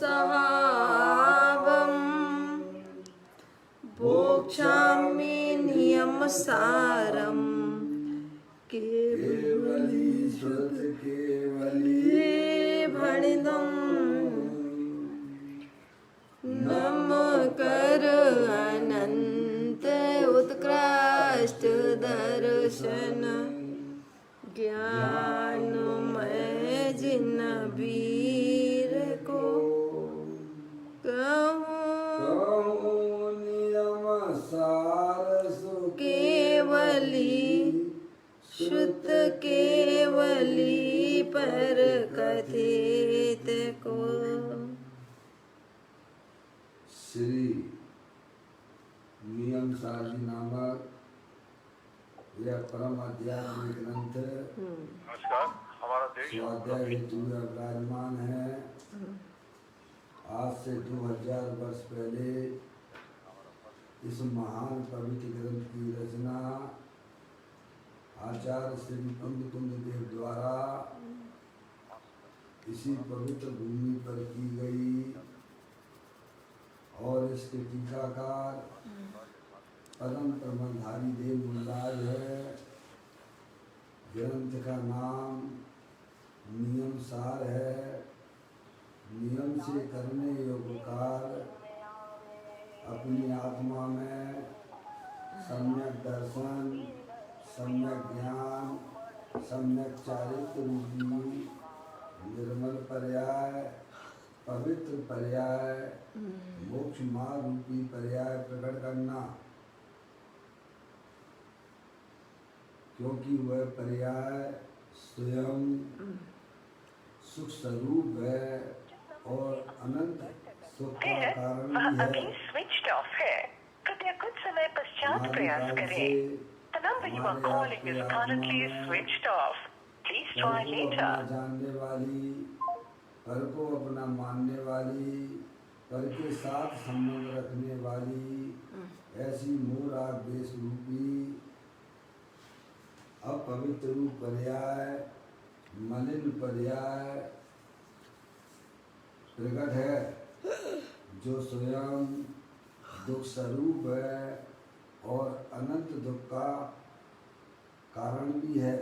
सहाबं भोक्ष्यामि नियमसारं केवली श्रुत केवली भणिदं नम कर अनंत उत्कृष्ट दर्शन ज्ञानमय जिन वीर को कहूँ नियम सार केवली श्रुत केवली पर कथित को। श्री नियम सार जी नामक यह परम आध्यात्मिक ग्रंथ स्वाध्याय हेतु विराजमान है। आज से 2000 वर्ष पहले इस महान पवित्र ग्रंथ की रचना आचार्य श्री कुंद देव द्वारा इसी पवित्र भूमि पर की गई और इसके टीकाकार परम प्रबंधधारी देव मुल्लाज है। ग्रंथ का नाम नियम सार है। नियम से करने योग्य कार्य अपनी आत्मा में सम्यक दर्शन, सम्यक ज्ञान, सम्यक चारित्र रूपी निर्मल पर्याय, पवित्र पर्याय, मोक्ष मार्ग रूपी पर्याय प्रकट करना, क्योंकि वह पर्याय स्वयं सुख स्वरूप है और अनंत सुख का कारण भी है। स्विच्ड ऑफ है, कृपया कुछ समय पश्चात प्रयास करें। The number you are calling is currently switched off. Please try later. जानने वाली, पर को अपना मानने वाली, पर के साथ संबंध रखने वाली ऐसी मूराग देश रूपी अपवित्र रूप पर्याय, मलिन पर्याय प्रकट है, जो स्वयं दुख स्वरूप है और अनंत दुख का कारण भी है।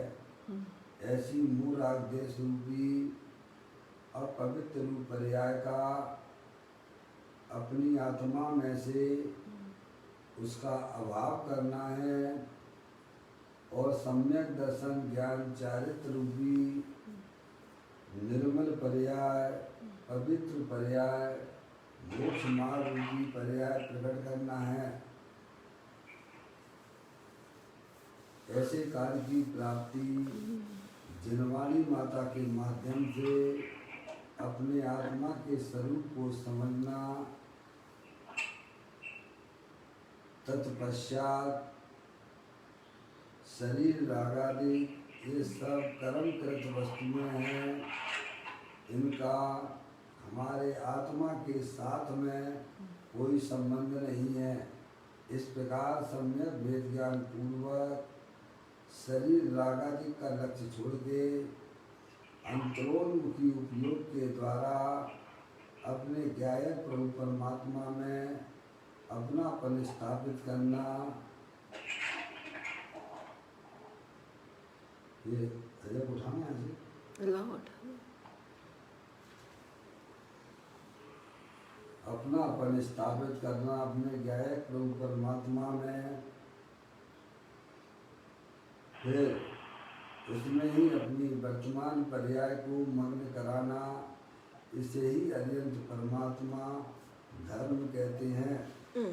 ऐसी मूराग देश रूपी अपवित्र रूप पर्याय का अपनी आत्मा में से उसका अभाव करना है और सम्यक दर्शन ज्ञान चारित्र रूपी निर्मल पर्याय, पवित्र पर्याय, मोक्ष मार्ग रूपी पर्याय प्रकट करना है। ऐसे कार्य की प्राप्ति जिनवाणी माता के माध्यम से अपने आत्मा के स्वरूप को समझना, तत्पश्चात शरीर रागादि ये सब कर्मकृत वस्तुएं हैं, इनका हमारे आत्मा के साथ में कोई संबंध नहीं है। इस प्रकार सम्यक वेद ज्ञान पूर्वक शरीर रागादि का लक्ष्य छोड़ के अंतरोन्मुखी उपयोग के द्वारा अपने ज्ञायक प्रभु परमात्मा में अपनापन स्थापित करना। ये अजय उठाना है जी, अपनापन स्थापित करना अपने ज्ञायक प्रभु परमात्मा में, फिर उसमें ही अपनी वर्तमान पर्याय को मग्न कराना। इसे ही अरियंत परमात्मा धर्म कहते हैं।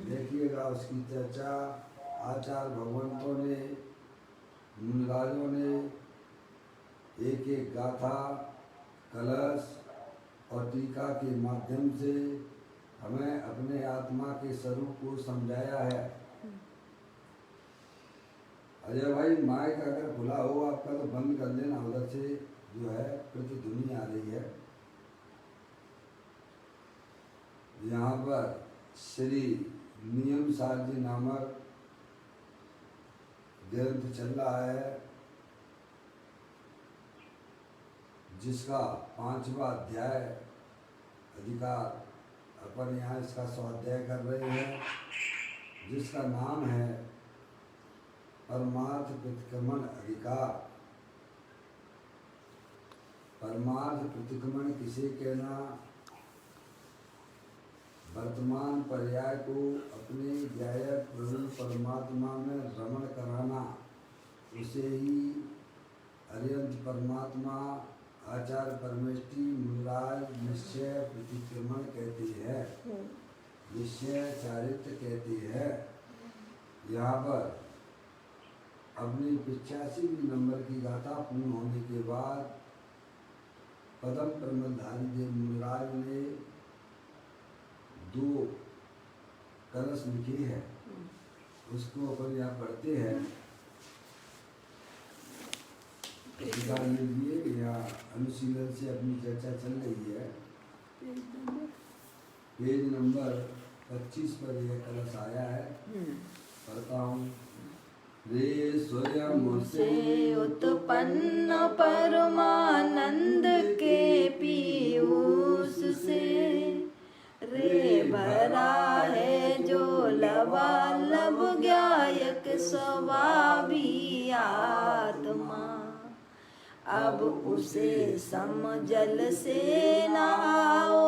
देखिएगा उसकी चर्चा आचार्य भगवंतों ने, मुनिराजों ने एक एक गाथा, कलश और टीका के माध्यम से हमें अपने आत्मा के स्वरूप को समझाया है। अजय भाई माइक अगर खुला हो आपका तो बंद कर लेना, उधर से जो है प्रतिध्वनि आ रही है। यहाँ पर श्री नियम सार जी नामक ग्रंथ चल रहा है, जिसका 5वां अध्याय अधिकार अपन यहाँ इसका स्वाध्याय कर रहे हैं, जिसका नाम है परमार्थ प्रतिक्रमण अधिकार। परमार्थ प्रतिक्रमण किसे कहना? वर्तमान पर्याय को अपने ज्ञायक प्रभु परमात्मा में रमण कराना, उसे ही अरिहंत परमात्मा आचार्य परमेष्टि मूलराज निश्चय प्रतिक्रमण कहते हैं, निश्चय चारित्र कहते हैं। यहाँ पर अपनी 85 नंबर की गाथा पूर्ण होने के बाद पदम प्रमलधारी देव मूलराज ने 2 कलश लिखे हैं, उसको अपन यहाँ पढ़ते हैं। लीजिए, यहाँ अनुशीलन से अपनी चर्चा चल रही है। पेज नंबर 25 पर यह कलश आया है, पढ़ता हूँ। रे स्वयं से उत्पन्न परमानंद के पीयूष से, रे भरा है जो लबालब ज्ञायक स्वभावी आत्मा, अब उसे समजल से नहाओ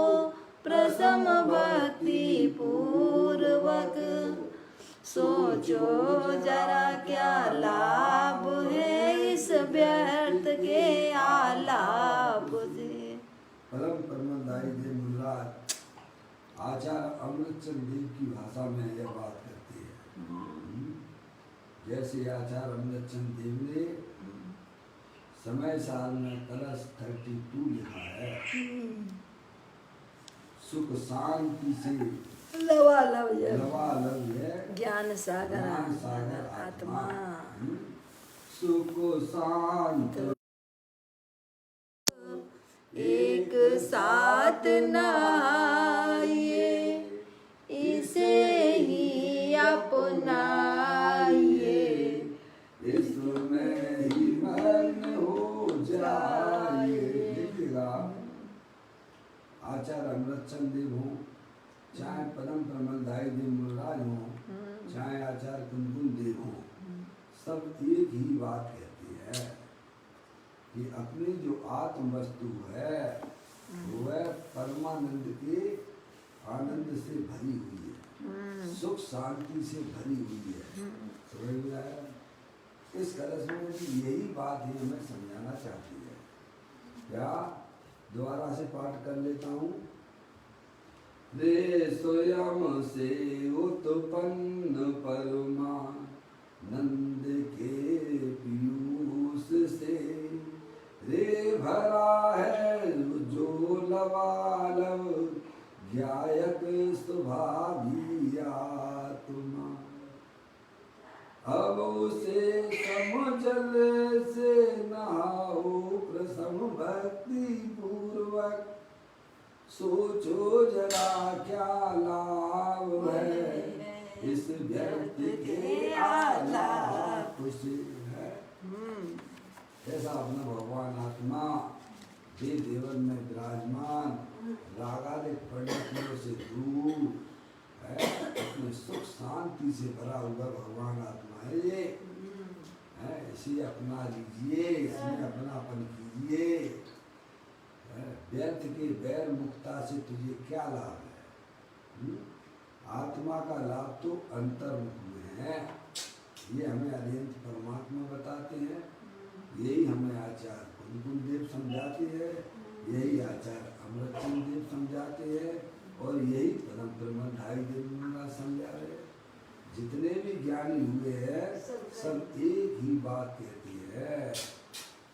प्रसम भक्ति पूर्वक, सोचो जरा क्या लाभ है इस व्यर्थ के आलाप से। परम परमदायी देव मूलराज आचार्य अमृतचंद देव की भाषा में यह बात करती है। जैसे आचार्य अमृतचंद देव ने समय साल में कलश 32 लिखा है, सुख शांति से लवालब है ज्ञान सागर आत्मा, सुख शांत एक साथ नाइए, इसे ही अपनाइए, इसमें ही मन हो जाइए। देखिएगा, आचार्य अमृतचंद देव हो, चाहे परम प्रमलदायी देव मूलराज हो, चाहे आचार्य कुंदकुंद देव हो, सब एक ही बात कहती है कि अपनी जो आत्म वस्तु है वह परमानंद के आनंद से भरी हुई है, सुख शांति से भरी हुई है। समझ में आया? इस कलश में भी यही बात ही हमें समझाना चाहती है। क्या दोबारा से पाठ कर लेता हूँ। रे स्वयं से उत्पन्न परमानंद के पीयूष से, रे भरा है जो लबालब ज्ञायक स्वभावी आत्मा, अब उसे समझल से नहाओ प्रसम भक्ति पूर्वक, सोचो जरा क्या लाभ है इस व्यर्थ के आलाप से है। ऐसा अपना भगवान आत्मा देव देवन में विराजमान, रागादिक परिणतियों से दूर है, अपने सुख शांति से भरा हुआ भगवान आत्मा है ये है। इसे अपना लीजिए, इसमें अपनापन कीजिए। व्यर्थ के बैर मुक्ता से तुझे क्या लाभ है? आत्मा का लाभ तो अंतर्मुख में है। ये हमें अरिहंत परमात्मा बताते हैं, यही हमें आचार्य कुंदकुंद देव समझाते हैं, यही आचार्य अमृतचंद देव समझाते हैं, और यही परम ब्रह्मधारी देव मूलराज समझा रहे। जितने भी ज्ञानी हुए हैं सब एक ही बात कहती है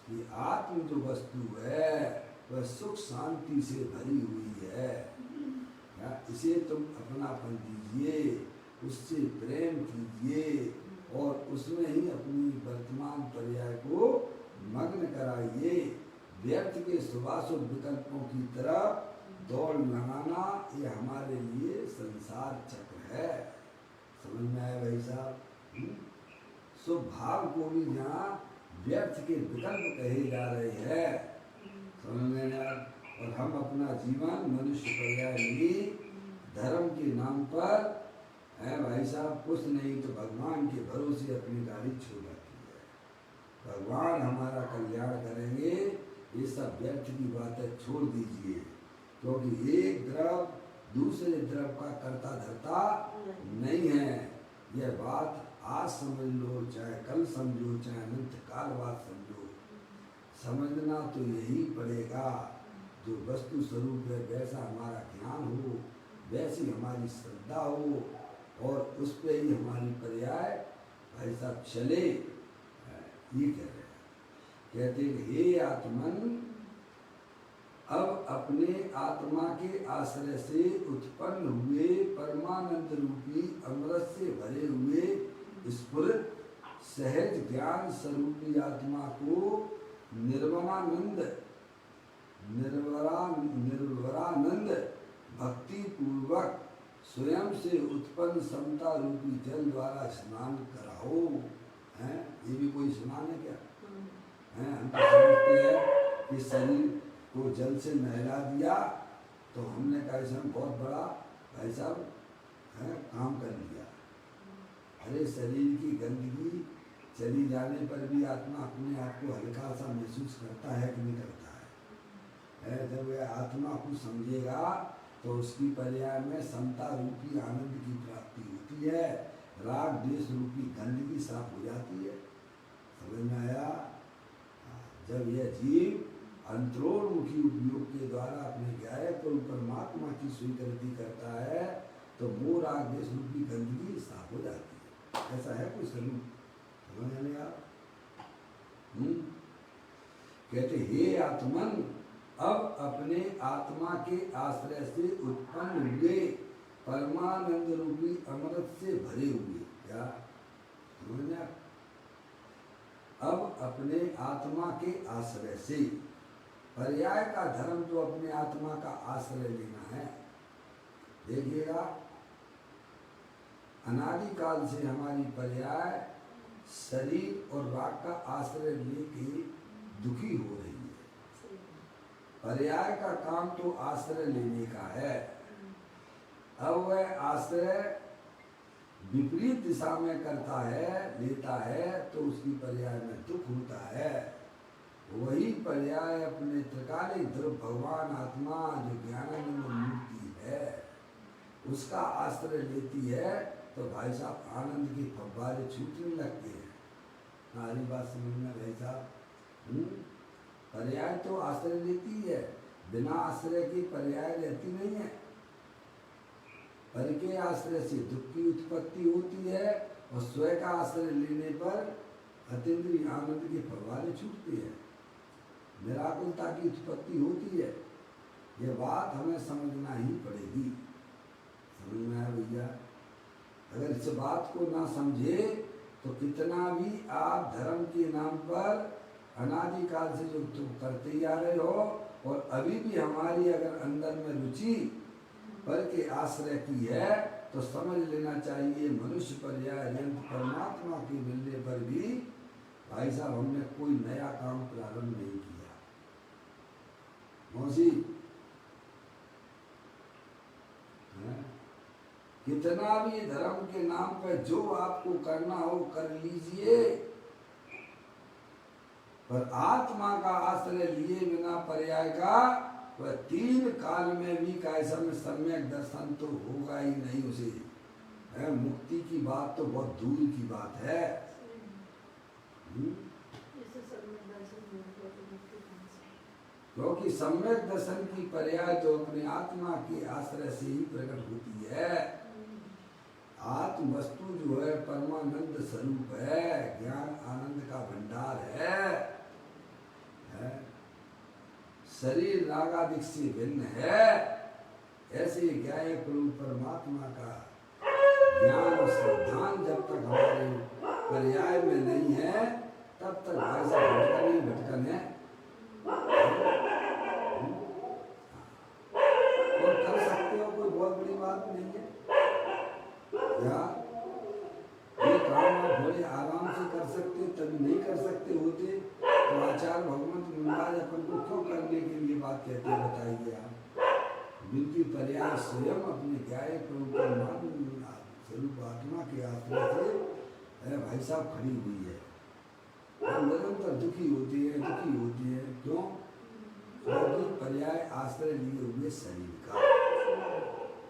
कि आत्म जो वस्तु है वह सुख शांति से भरी हुई है। इसे तुम अपनापन दीजिए, उससे प्रेम कीजिए और उसमें ही अपनी वर्तमान पर्याय को मग्न कराइए। व्यर्थ के शुभाशुभ विकल्पों की तरफ दौड़ लगाना ये हमारे लिए संसार चक्र है। समझ में आया भाई साहब? शुभ भाव को भी जहाँ व्यर्थ के विकल्प कहे जा रहे हैं, समझ में आया? और हम अपना जीवन मनुष्य पर्याय लिए धर्म के नाम पर है भाई साहब, कुछ नहीं तो भगवान के भरोसे अपनी गाड़ी छोड़ रखी है। भगवान हमारा कल्याण करेंगे, ये सब व्यर्थ की बातें छोड़ दीजिए, क्योंकि एक द्रव दूसरे द्रव का करता धरता नहीं है। यह बात आज समझ लो, चाहे कल समझो, चाहे अनंत काल बाद समझो, समझना तो यही पड़ेगा। जो वस्तु स्वरूप है वैसा हमारा ज्ञान हो, वैसी हमारी श्रद्धा हो, और उस पे ही हमारी पर्याय भाई साहब चले। ये कह रहे हैं, कहते हैं हे आत्मन, अब अपने आत्मा के आश्रय से उत्पन्न हुए परमानंद रूपी अमृत से भरे हुए स्फुरित सहज ज्ञान स्वरूपी आत्मा को निर्वरानंद भक्ति पूर्वक स्वयं से उत्पन्न समता रूपी जल द्वारा स्नान कराओ। हैं, ये भी कोई स्नान है क्या? हैं, हम तो समझते हैं कि शरीर को जल से नहला दिया तो हमने कहा इसमें बहुत बड़ा भाई साहब काम कर लिया। अरे शरीर की गंदगी चली जाने पर भी आत्मा अपने आप को हल्का सा महसूस करता है कि नहीं करता है? जब वह आत्मा को समझेगा तो उसकी पर्याय में समता रूपी आनंद की प्राप्ति होती है, राग द्वेष रूपी गंदगी साफ हो जाती है। समझ में आया? जब यह जीव अंतरोन्मुखी उपयोग के द्वारा अपने गायक और परमात्मा की स्वीकृति करता है तो मोह राग द्वेष रूपी गंदगी साफ हो जाती है। ऐसा है कोई स्वरूप? समझ नहीं आप? कहते हे आत्मन, अब अपने आत्मा के आश्रय से उत्पन्न हुए परमानंद रूपी अमृत से भरे हुए, क्या समझ? अब अपने आत्मा के आश्रय से, पर्याय का धर्म तो अपने आत्मा का आश्रय लेना है। देखिएगा, अनादिकाल से हमारी पर्याय शरीर और राग का आश्रय लेके दुखी हो रही है। पर्याय का काम तो आश्रय लेने का है। अब वह आश्रय विपरीत दिशा में करता है, लेता है, तो उसकी पर्याय में दुख होता है। वही पर्याय अपने त्रिकालिक ध्रुव भगवान आत्मा जो ज्ञानानंद मूर्ति है उसका आश्रय लेती है तो भाई साहब आनंद के फव्वारे छूटने लगते हैं। हमारी बात समझना भाई साहब, पर्याय तो आश्रय लेती है, बिना आश्रय के पर्याय रहती नहीं है। पर के आश्रय से दुख की उत्पत्ति होती है और स्वयं का आश्रय लेने पर अतीन्द्रिय आनंद के फव्वारे छूटते हैं, निराकुलता की उत्पत्ति होती है। यह बात हमें समझना ही पड़ेगी। समझ में आया भैया? अगर इस बात को ना समझे तो कितना भी आप धर्म के नाम पर अनादिकाल से जो तुम करते ही आ रहे हो और अभी भी हमारी अगर अंदर में रुचि पर के आश्रय की है तो समझ लेना चाहिए मनुष्य पर्याय यंत्र परमात्मा के मिलने पर भी भाई साहब हमने कोई नया काम प्रारंभ नहीं किया। मौसी कितना भी धर्म के नाम पर जो आपको करना हो कर लीजिए, पर आत्मा का आश्रय लिए बिना पर्याय का वह 3 काल में भी कैसा में सम्यक दर्शन तो होगा ही नहीं उसे। मुक्ति की बात तो बहुत दूर की बात है। क्योंकि सम्यक दर्शन की पर्याय तो अपने आत्मा के आश्रय से ही प्रकट होती है। आत्म वस्तु जो है परमानंद स्वरूप है, ज्ञान आनंद का भंडार है। शरीर रागादिक से भिन्न है। ऐसे ज्ञायक रूप परमात्मा का ज्ञान और श्रद्धान जब तक हमारे पर्याय में नहीं है तब तक ऐसा भटकन ही भटकन है। और कर सकते हो, कोई बहुत बड़ी बात नहीं है। ये काम आप बड़े आराम से कर सकते, तभी नहीं कर सकते होते तो आचार्य भगवंत मुनिराज अपन को क्यों करने के लिए बात बात कहते हैं बताइए आप? बिल्कुल पर्याय स्वयं अपने ज्ञाय परमात्मा स्वरूप आत्मा के आश्रय से भाई साहब खड़ी हुई है और निरंतर दुखी होती है क्यों? क्योंकि पर्याय आश्रय लिए हुए शरीर का,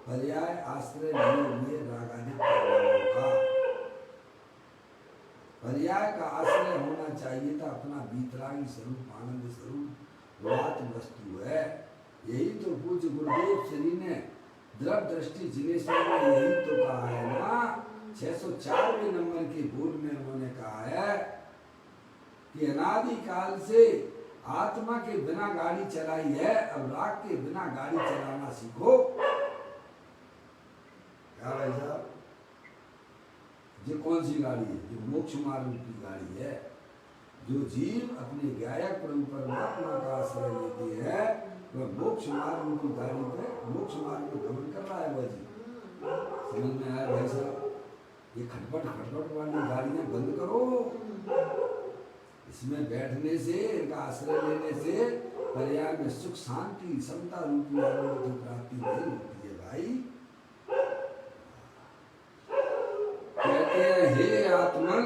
पर्याय आश्रय लिए हुए रागादिक कर्मों का। पर्याय का आश्रय होना चाहिए था अपना बीतरागी स्वरूप, आनंद स्वरूप आत्म वस्तु है। यही तो पूज्य गुरुदेव श्री ने दृढ़ दृष्टि जिनेश्वर में यही तो कहा है ना, 604वें नंबर के बोल में उन्होंने कहा है कि अनादि काल से आत्मा के बिना गाड़ी चलाई है, अब राग के बिना गाड़ी चलाना सीखो। क्या भाई साहब? ये कौन सी गाड़ी है? जो मोक्ष मार्ग की गाड़ी है। जो जीव अपने गायक प्रभु परमात्मा का आश्रय लेते हैं वह मोक्ष मार्ग की गाड़ी पे, मोक्ष मार्ग में गमन कर रहा है वह जी। समझ में आया भाई साहब? ये खटपट वाली गाड़ियां बंद करो। इसमें बैठने से, इनका आश्रय लेने से पर्याय में सुख शांति समता रूपी आनंद की प्राप्ति नहीं होती है भाई। कहते हैं हे आत्मन,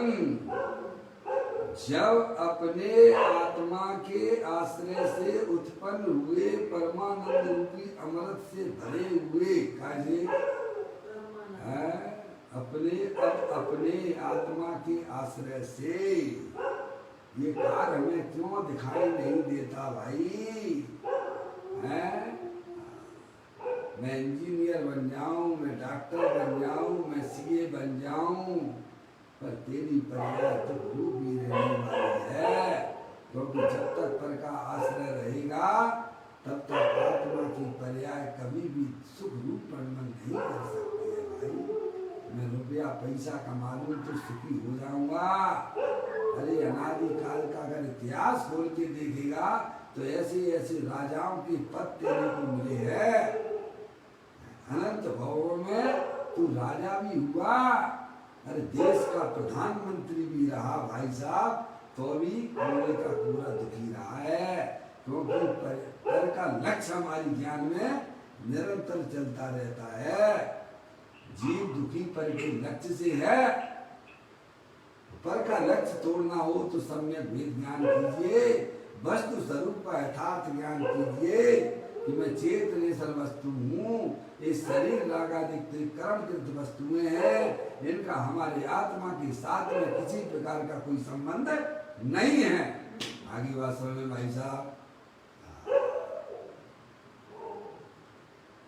जब अपने आत्मा के आश्रय से उत्पन्न हुए परमानंद रूपी अमृत से भरे हुए काजे अपने आत्मा के आश्रय से ये कार हमें क्यों दिखाई नहीं देता भाई? हैं? मैं इंजीनियर बन जाऊं, मैं डॉक्टर बन जाऊं, मैं सीए बन जाऊं, पर तेरी पर्याय तो रूपी रहने वाली है। क्योंकि जब तक पर का आश्रय रहेगा तब तक आत्मा की पर्याय कभी भी सुख रूप परिणमन नहीं कर सकती है भाई। मैं रुपया पैसा कमा लूं तो सुखी हो जाऊंगा। अरे अनादि काल का अगर इतिहास खोल के देखेगा तो ऐसे ऐसे राजाओं के पद तेरे को मिले हैं। अनंत भवों में तू राजा भी हुआ, अरे देश का प्रधानमंत्री भी रहा भाई साहब, तो भी पूरे का पूरा दुखी रहा है। क्योंकि पर का लक्ष्य हमारी ज्ञान में निरंतर चलता रहता है। जीव दुखी पर के लक्ष्य से है। पर का लक्ष्य तोड़ना हो तो सम्यक वेद ज्ञान कीजिए, वस्तु स्वरूप का यथार्थ ज्ञान कीजिए कि मैं चेतनेश्वर वस्तु हूँ। इस शरीर रागादिक कर्मकृत वस्तुएं हैं, इनका हमारे आत्मा के साथ में किसी प्रकार का कोई संबंध नहीं है। आगे बात समझ में भाई साहब?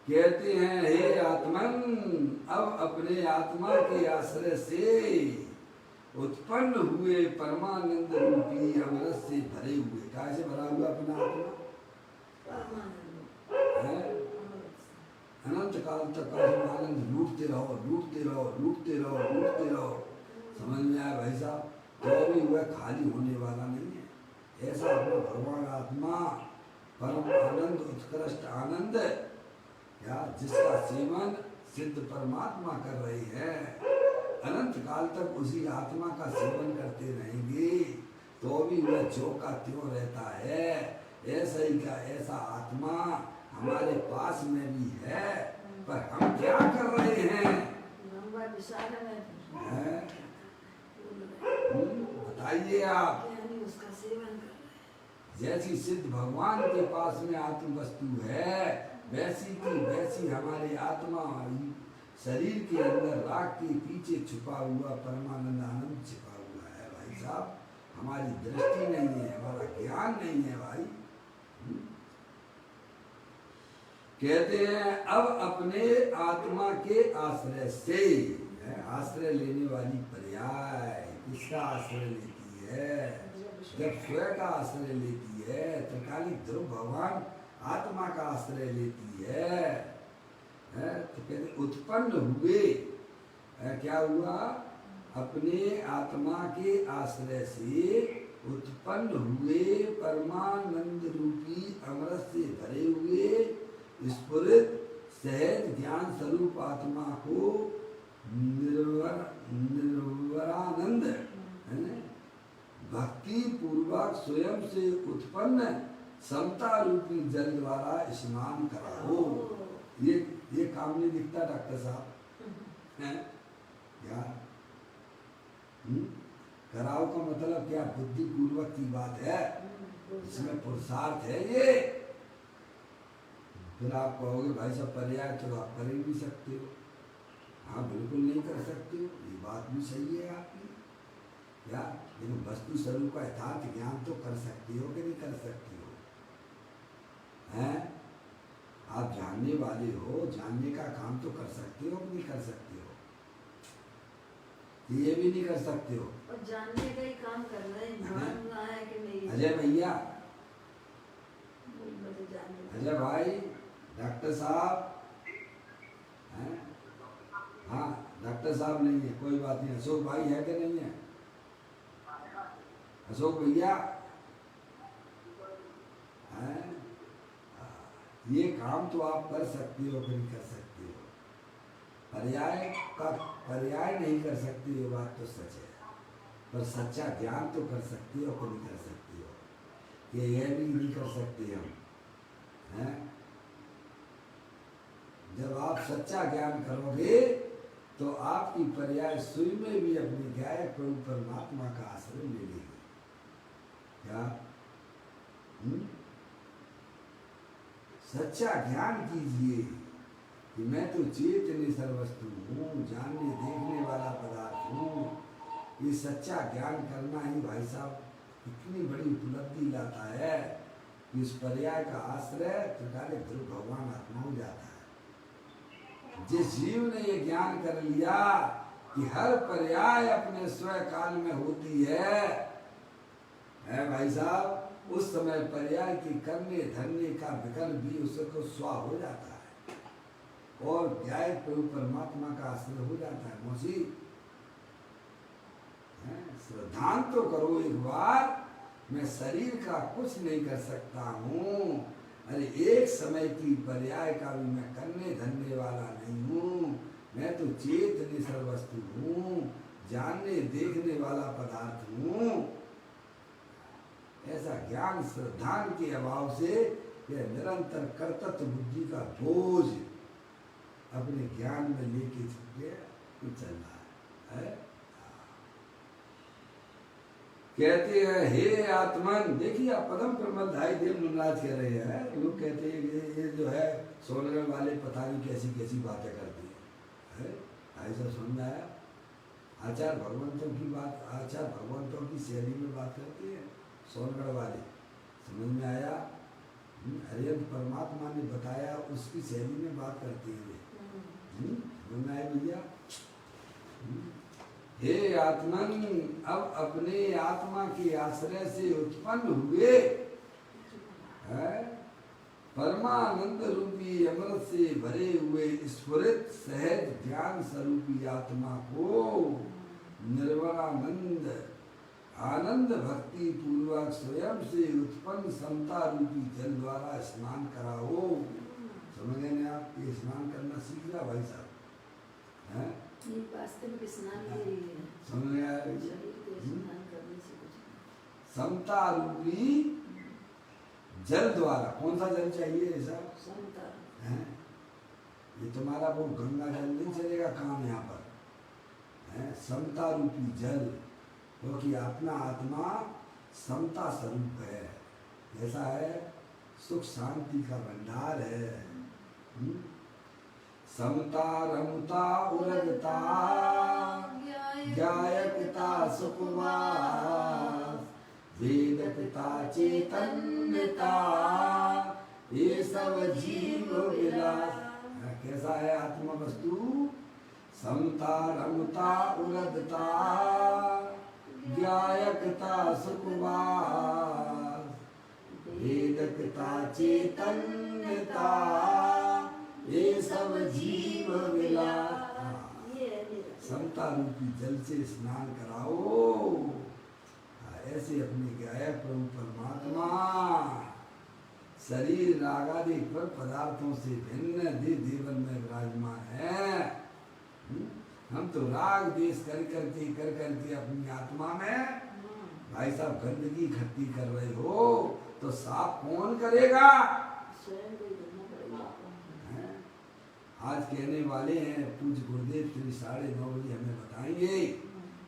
कहते हैं हे आत्मन, अब अपने आत्मा के आश्रय से उत्पन्न हुए परमानंद रूपी अमृत से भरे हुए, कैसे भरा हुआ अपना आत्मा है? अनंत काल तक आनंद लूटते रहो, लूटते रहो, लूटते रहो, लूटते रहो। समझ में आया भाई साहब? तो भी वह खाली होने वाला नहीं है। ऐसा अपना भगवान आत्मा परम आनंद, उत्कृष्ट आनंद, या जिसका सेवन सिद्ध परमात्मा कर रहे हैं, अनंत काल तक उसी आत्मा का सेवन करते रहेंगे तो भी वह जो का त्यों रहता है। ऐसा ही का ऐसा आत्मा हमारे पास में भी है, पर हम क्या कर रहे हैं? बताइए आप। जैसी सिद्ध भगवान के पास में आत्म वस्तु है, वैसी की वैसी हमारी आत्मा शरीर के अंदर राग के पीछे छुपा हुआ परमानंद आनंद छुपा हुआ है भाई साहब। हमारी दृष्टि नहीं है, हमारा ज्ञान नहीं है भाई। कहते हैं अब अपने आत्मा के आश्रय से, आश्रय लेने वाली पर्याय किसका आश्रय लेती है? जब स्वयं का आश्रय लेती है, त्रिकालिक ध्रुव भगवान आत्मा का आश्रय लेती है, तो कहते उत्पन्न हुए, क्या हुआ? अपने आत्मा के आश्रय से उत्पन्न हुए परमानंद रूपी अमृत से भरे हुए स्फुरित सहज ज्ञान स्वरूप आत्मा को निर्वरानंद भक्ति पूर्वक स्वयं से उत्पन्न समता रूपी जल द्वारा स्नान कराओ। ये काम नहीं दिखता डॉक्टर साहब हैं क्या? कराओ का मतलब क्या? बुद्धिपूर्वक की बात है, इसमें पुरुषार्थ है ये। फिर आप कहोगे भाई साहब पर्याय तो आप कर ही नहीं सकते हो। हाँ बिल्कुल नहीं कर सकते हो, ये बात भी सही है आपकी क्या? लेकिन वस्तु स्वरूप का यथार्थ ज्ञान तो कर सकते हो कि नहीं कर सकते हो? हैं? आप जानने वाले हो, जानने का काम तो कर सकते हो कि नहीं कर सकते हो? ये भी नहीं कर सकते हो। और जानने का ही काम कर रहे हैं, जानना है कि नहीं। अजय भैया, मुझे जानने अजय भाई, डॉक्टर साहब हैं? हाँ डॉक्टर साहब नहीं है, कोई बात नहीं। अशोक भाई है कि नहीं है? अशोक भैया हैं? ये काम तो आप कर सकते हो कि नहीं कर सकते हो? पर्याय नहीं कर सकते, ये बात तो सच है, पर सच्चा ज्ञान तो कर सकते हो कि नहीं कर सकते हो? ये भी नहीं कर सकते हम हैं? जब आप सच्चा ज्ञान करोगे तो आपकी पर्याय सुई में भी अपनी गायक प्रभु परमात्मा का आश्रय ले लेगी क्या? सच्चा ज्ञान कीजिए कि मैं तो चेतन सर्वस्तु हूँ, जानने देखने वाला पदार्थ हूँ। ये सच्चा ज्ञान करना ही भाई साहब इतनी बड़ी उपलब्धि लाता है कि इस पर्याय का आश्रय त्रिकालिक ध्रुव भगवान आत्मा हो जाता है। जिस जीव ने ये ज्ञान कर लिया कि हर पर्याय अपने स्वयं काल में होती है भाई साहब, उस समय पर्याय की करने धरने का विकल्प भी उसको स्वा हो जाता है और ज्ञाय प्रभु परमात्मा का आश्रय हो जाता है। मौसी श्रद्धान तो करो एक बार, मैं शरीर का कुछ नहीं कर सकता हूँ, अरे एक समय की पर्याय का भी मैं करने धरने वाला नहीं हूँ, मैं तो चेतन सर्वस्तु हूँ, जानने देखने वाला पदार्थ हूँ। ऐसा ज्ञान श्रद्धान के अभाव से यह निरंतर कर्तव्य बुद्धि का बोझ अपने ज्ञान में लेके चल रहा है। कहते हैं हे आत्मन, देखिए आप पदम प्रमदाई देव महाराज कह रहे हैं, लोग कहते हैं ये जो है सोनगढ़ वाले पता नहीं कैसी कैसी बातें करते हैं, ऐसा समझ में आया? आचार्य भगवंतों की बात, आचार्य भगवंतों की शैली में बात करते हैं सोनगढ़ वाले, समझ में आया? हरियंत परमात्मा ने बताया उसकी शैली में बात करते हैं। समझ में आया भैया? हे आत्मन, अब अपने आत्मा के आश्रय से उत्पन्न हुए परमानंद रूपी अमृत से भरे हुए स्फुरित सहज ज्ञान स्वरूपी आत्मा को निर्वाणानंद आनंद भक्ति पूर्वक स्वयं से उत्पन्न समता रूपी जल द्वारा स्नान कराओ। समझ गए आप? ये स्नान करना सीख लिया भाई साहब हैं? ये वास्तविक स्नान के लिए है। समझ गया? शरीर को स्नान करने से कुछ नहीं। समता रूपी जल द्वारा, कौन सा जल चाहिए ऐसा? समता हैं? ये तुम्हारा वो गंगा जल नहीं चलेगा काम यहाँ पर है। समता रूपी जल, क्योंकि अपना आत्मा समता स्वरूप है, ऐसा है सुख शांति का भंडार है। समता रमता उरगता ज्ञायकता सुखवास वेदकता चैतन्यता ये सब जीव विलास। कैसा है आत्मा वस्तु? समता रमता उरगता ज्ञायकता सुखवास वेदकता चैतन्यता ये सब जीव विलास। समता रूपी जल से स्नान कराओ। ऐसे अपने गायक प्रभु परमात्मा शरीर रागादि पर पदार्थों से भिन्न देवन में विराजमान है। हम तो राग देश कर करके अपनी आत्मा में भाई साहब गंदगी इकट्ठी कर रहे हो, तो साफ कौन करेगा? स्वयं को ही करना पड़ेगा। हैं? आज कहने वाले हैं पूज्य गुरुदेव श्री 9:30 बजे हमें बताएंगे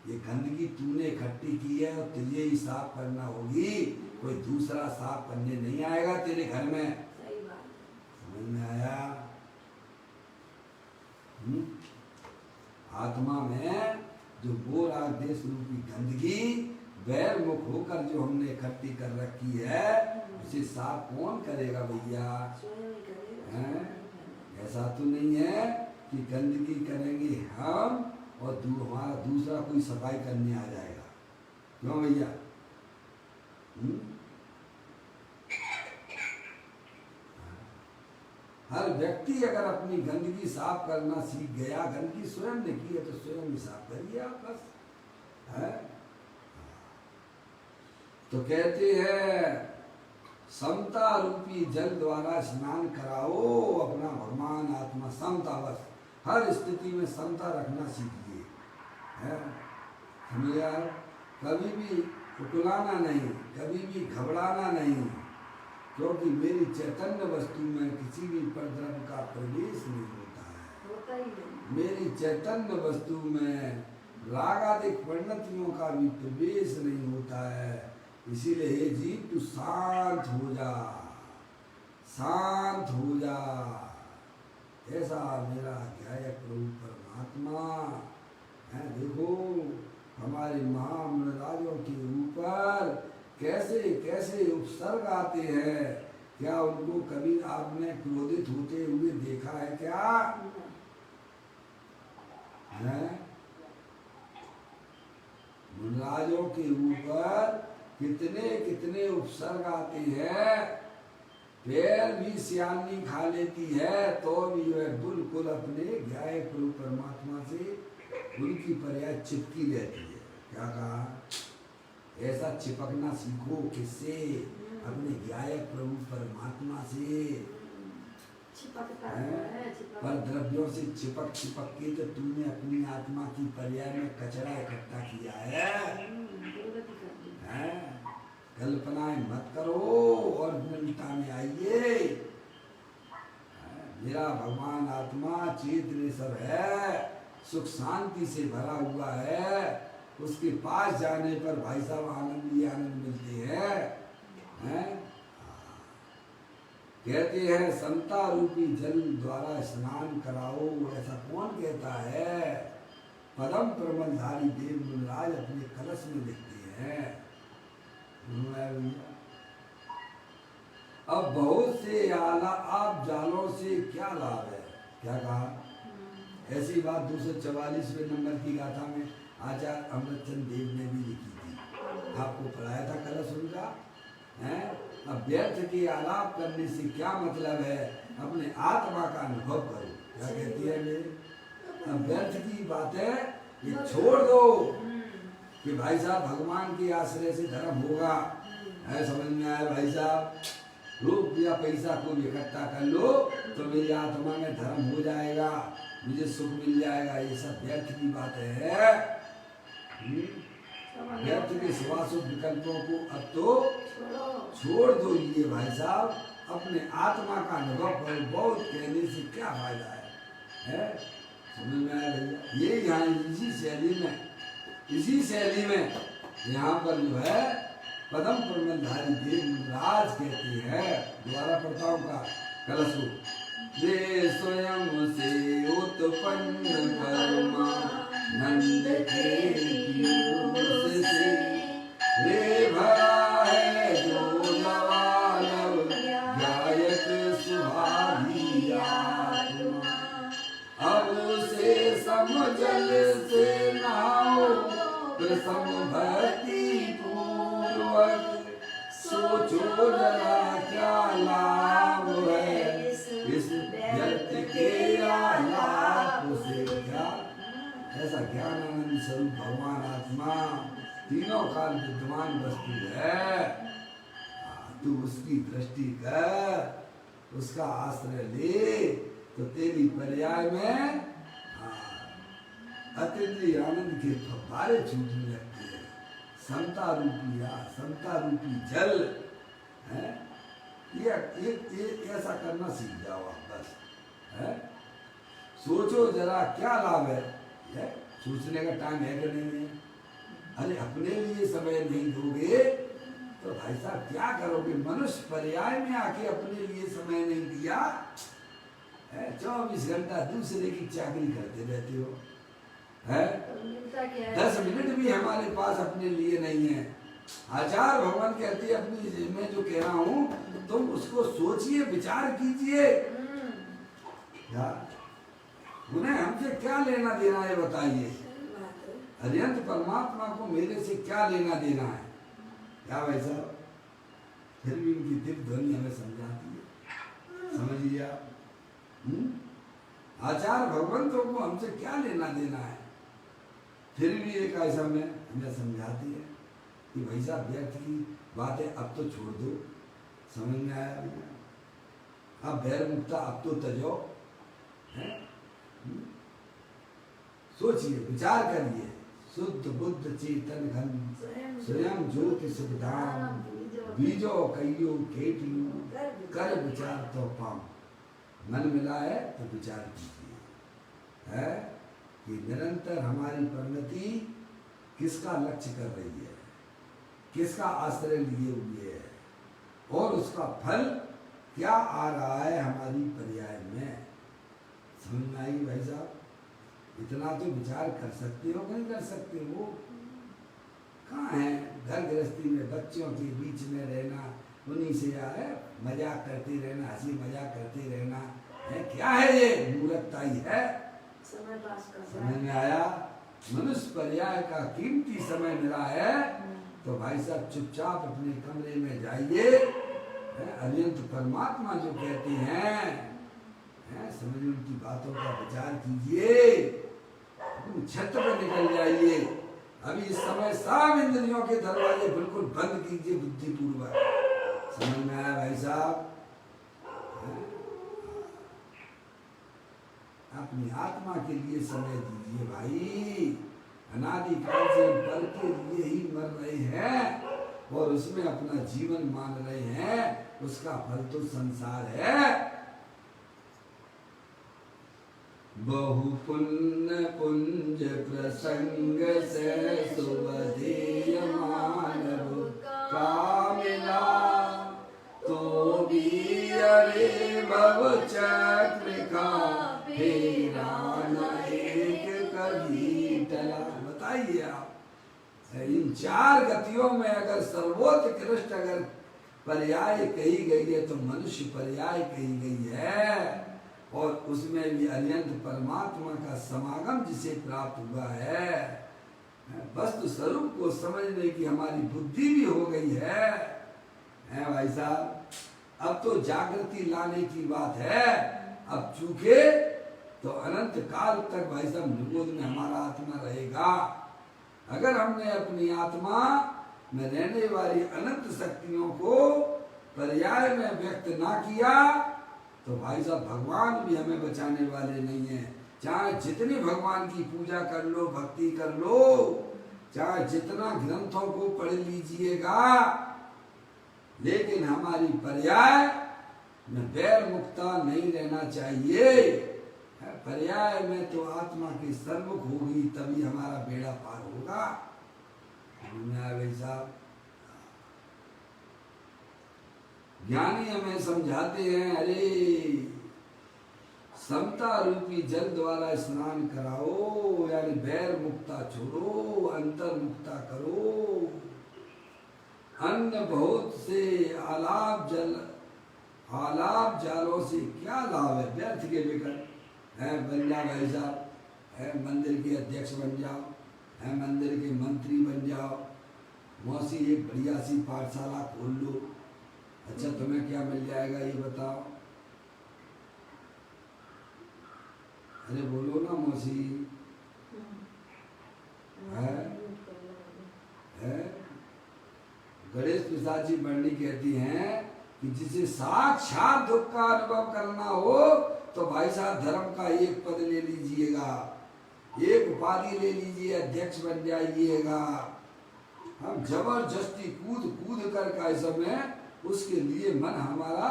ये गंदगी तूने इकट्ठी की है और तुझे ही साफ करना होगी, कोई दूसरा साफ करने नहीं आएगा तेरे घर में। सही बात है। समझ में आया? आत्मा में जो गोरा देश रूपी गंदगी बैर मुख होकर जो हमने इकट्ठी कर रखी है उसे साफ कौन करेगा भैया? स्वयं ही करेगा। हैं? ऐसा तो नहीं है कि गंदगी करेंगे हम और हमारा दूसरा कोई सफाई करने आ जाएगा। क्यों भैया? हर व्यक्ति अगर अपनी गंदगी साफ करना सीख गया, गंदगी स्वयं ने की है तो स्वयं ही साफ करिए आप बस। है? तो कहते हैं समता रूपी जल द्वारा स्नान कराओ अपना भगवान आत्मा। समता बस हर स्थिति में समता रखना सीखिए। समझ यार? कभी भी उकुलाना नहीं, कभी भी घबराना नहीं, क्योंकि मेरी चैतन्य वस्तु में किसी भी परद्रव्य का प्रवेश नहीं होता है। होता ही नहीं। मेरी चैतन्य वस्तु में रागादिक परिणतियों का भी प्रवेश नहीं होता है। इसीलिए हे जीव तू शांत हो जा, शांत हो जा। ऐसा मेरा ध्यायक प्रभु परमात्मा है। देखो हमारे महामंडराजों के ऊपर कैसे कैसे उपसर्ग आते हैं। क्या उनको कभी आपने क्रोधित होते हुए देखा है क्या? है? मुंडराजों के ऊपर कितने कितने उपसर्ग आते हैं। पैर भी सियानी खा लेती है तो भी वह बिल्कुल अपने ज्ञाय प्रभु परमात्मा से उनकी पर्याय चिपकी रहती है। क्या कहा? ऐसा चिपकना सीखो। किससे? अपने ज्ञाय प्रभु परमात्मा से। चिपकता है। पर द्रव्यों से चिपक चिपक के तो तुमने अपनी आत्मा की पर्याय में कचरा इकट्ठा किया है। कल्पनाएं मत करो और विनम्रता में आइए। मेरा भगवान आत्मा चेतनेश्वर है, सुख शांति से भरा हुआ है। उसके पास जाने पर भाई साहब आनंद ही आनंद मिलते हैं। कहते हैं समता रूपी जल द्वारा स्नान कराओ। ऐसा कौन कहता है? परम प्रमलधारी देव मुनिराज अपने कलश में लिखते हैं। अब बहुत से आप जालों से क्या लाभ है? क्या कहा? ऐसी बात 244वें नंबर की गाथा में आचार्य अमृतचंद देव ने भी लिखी थी। आपको पढ़ाया था कलश उनका। अब व्यर्थ के आलाप करने से क्या मतलब है? अपने आत्मा का अनुभव करो। क्या कहती है मेरे? अब व्यर्थ की बातें ये छोड़ दो कि भाई साहब भगवान के आश्रय से धर्म होगा। है? समझ में आया भाई साहब? रुपया पैसा को इकट्ठा कर लो तो मेरी आत्मा में धर्म हो जाएगा, मुझे सुख मिल जाएगा। ये सब व्यर्थ की बात है। व्यर्थ के स्वासुख विकल्पों को अब तो छोड़ दो। ये भाई साहब अपने आत्मा का अनुभव करो। बहुत कहने से क्या फायदा है? समझ में आया भैया? ये यहाँ इसी शैली में यहाँ पर जो है पदम प्रमलधारी देव राज कहते हैं। द्वारा प्रताओं का कलश वे स्वयं से उत्पन्न कर्मा नंद के से रे भरा है जो लवालव गायक सुहागी आत्मा। अब से समजल से नाओ समभक्ति पूर्वक सोचो जरा क्या लाभ है इस व्यर्थ के आलाप से। क्या ऐसा ज्ञान आनंद स्वरूप भगवान आत्मा तीनों काल विद्यमान वस्तु है। तू उसकी दृष्टि कर, उसका आश्रय ले तो तेरी पर्याय में अतिद्रिय आनंद के फव्वारे छूटने लगते हैं। समता रूपी जल है? ये ऐसा करना सीख जाओ आप बस, है? सोचो जरा क्या लाभ है? सोचने का टाइम है कि नहीं है? अरे अपने लिए समय नहीं दोगे तो भाई साहब क्या करोगे? मनुष्य पर्याय में आके अपने लिए समय नहीं दिया, 24 घंटा दूसरे की चाकरी करते रहते हो, है? 10 मिनट भी हमारे पास अपने लिए नहीं है। आचार्य भगवान कहते हैं अपनी मैं जो कह रहा हूँ तुम उसको सोचिए, विचार कीजिए। उन्हें हमसे क्या लेना देना है बताइए? अरिहंत परमात्मा को मेरे से क्या लेना देना है? क्या भाई साहब? फिर भी उनकी दिव्य ध्वनि हमें समझाती है, समझिए आप। आचार्य भगवंतों को हमसे क्या लेना देना है? फिर भी एक ऐसा में हमें समझाती है कि भाई साहब व्यर्थ की बातें अब तो छोड़ दो। समझ में आया भैया? अब बैर मुक्ता अब तो तजो, है? सोचिए, विचार करिए। शुद्ध बुद्ध चेतन घन स्वयं ज्योति सुखधाम बीजो कईयो केटियो कर विचार तो पाम। मन मिला है तो विचार कीजिए, है कि निरंतर हमारी प्रगति किसका लक्ष्य कर रही है, किसका आश्रय लिए हुए है और उसका फल क्या आ रहा है हमारी पर्याय में। समझ में आई भाई साहब? इतना तो विचार कर सकते हो, नहीं कर सकते हो? कहाँ है? घर गृहस्थी में बच्चों के बीच में रहना, उन्हीं से आए मजाक करते रहना, हंसी मजाक करते रहना, है? क्या है ये? मूर्खता ही है। समय पास कर समझ में आया? मनुष्य पर्याय का कीमती समय मिला है तो भाई साहब चुपचाप अपने कमरे में जाइए। अरिहंत परमात्मा जो कहते हैं, समझ उनकी बातों का विचार कीजिए, छत पर निकल जाइए। अभी इस समय सब इंद्रियों के दरवाजे बिल्कुल बंद कीजिए बुद्धिपूर्वक। समझ में आया भाई साहब? अपनी आत्मा के लिए समय दीजिए भाई। अनादिकाल से हम पल के लिए ही मर रहे हैं और उसमें अपना जीवन मान रहे हैं, उसका फल तो संसार है। बहु पुण्य पुंज प्रसंग से सुबधेय मानव का मिला, तो भी अरे भव चक्र का फेरा न एक कभी टला। बताइए आप, इन 4 गतियों में अगर सर्वोत्कृष्ट अगर पर्याय कही गई है तो मनुष्य पर्याय कही गई है। और उसमें भी अरिहंत परमात्मा का समागम जिसे प्राप्त हुआ है, वस्तु स्वरूप को समझने की हमारी बुद्धि भी हो गई है भाई साहब? अब तो जागृति लाने की बात है। अब चूके तो अनंत काल तक भाई साहब निगोद में हमारा आत्मा रहेगा। अगर हमने अपनी आत्मा में रहने वाली अनंत शक्तियों को पर्याय में व्यक्त ना किया तो भाई साहब भगवान भी हमें बचाने वाले नहीं है। चाहे जितनी भगवान की पूजा कर लो, भक्ति कर लो, चाहे जितना ग्रंथों को पढ़ लीजिएगा, लेकिन हमारी पर्याय में वैर मुक्ता नहीं रहना चाहिए। पर्याय में तो आत्मा की सर्वमुख होगी तभी हमारा बेड़ा पार होगा। भाई साहब ज्ञानी हमें समझाते हैं, अरे समता रूपी जल द्वारा स्नान कराओ, यानी वैर मुक्ता छोड़ो, अंतर मुक्ता करो। अन्न बहुत से आलाप जालों से क्या लाभ है? व्यर्थ के बेकर बन जाओ भाई साहब, मंदिर के अध्यक्ष बन जाओ, मंदिर के मंत्री बन जाओ, मौसी एक बढ़िया सी पाठशाला खोल लो। अच्छा तुम्हें क्या मिल जाएगा ये बताओ? अरे बोलो ना मौसी। गणेश प्रसाद जी बंडी कहती हैं कि जिसे साक्षात दुख का अनुभव करना हो तो भाई साहब धर्म का एक पद ले लीजिएगा, एक उपाधि ले लीजिए, अध्यक्ष बन जाइएगा। हम जबरदस्ती कूद कर का समय उसके लिए मन हमारा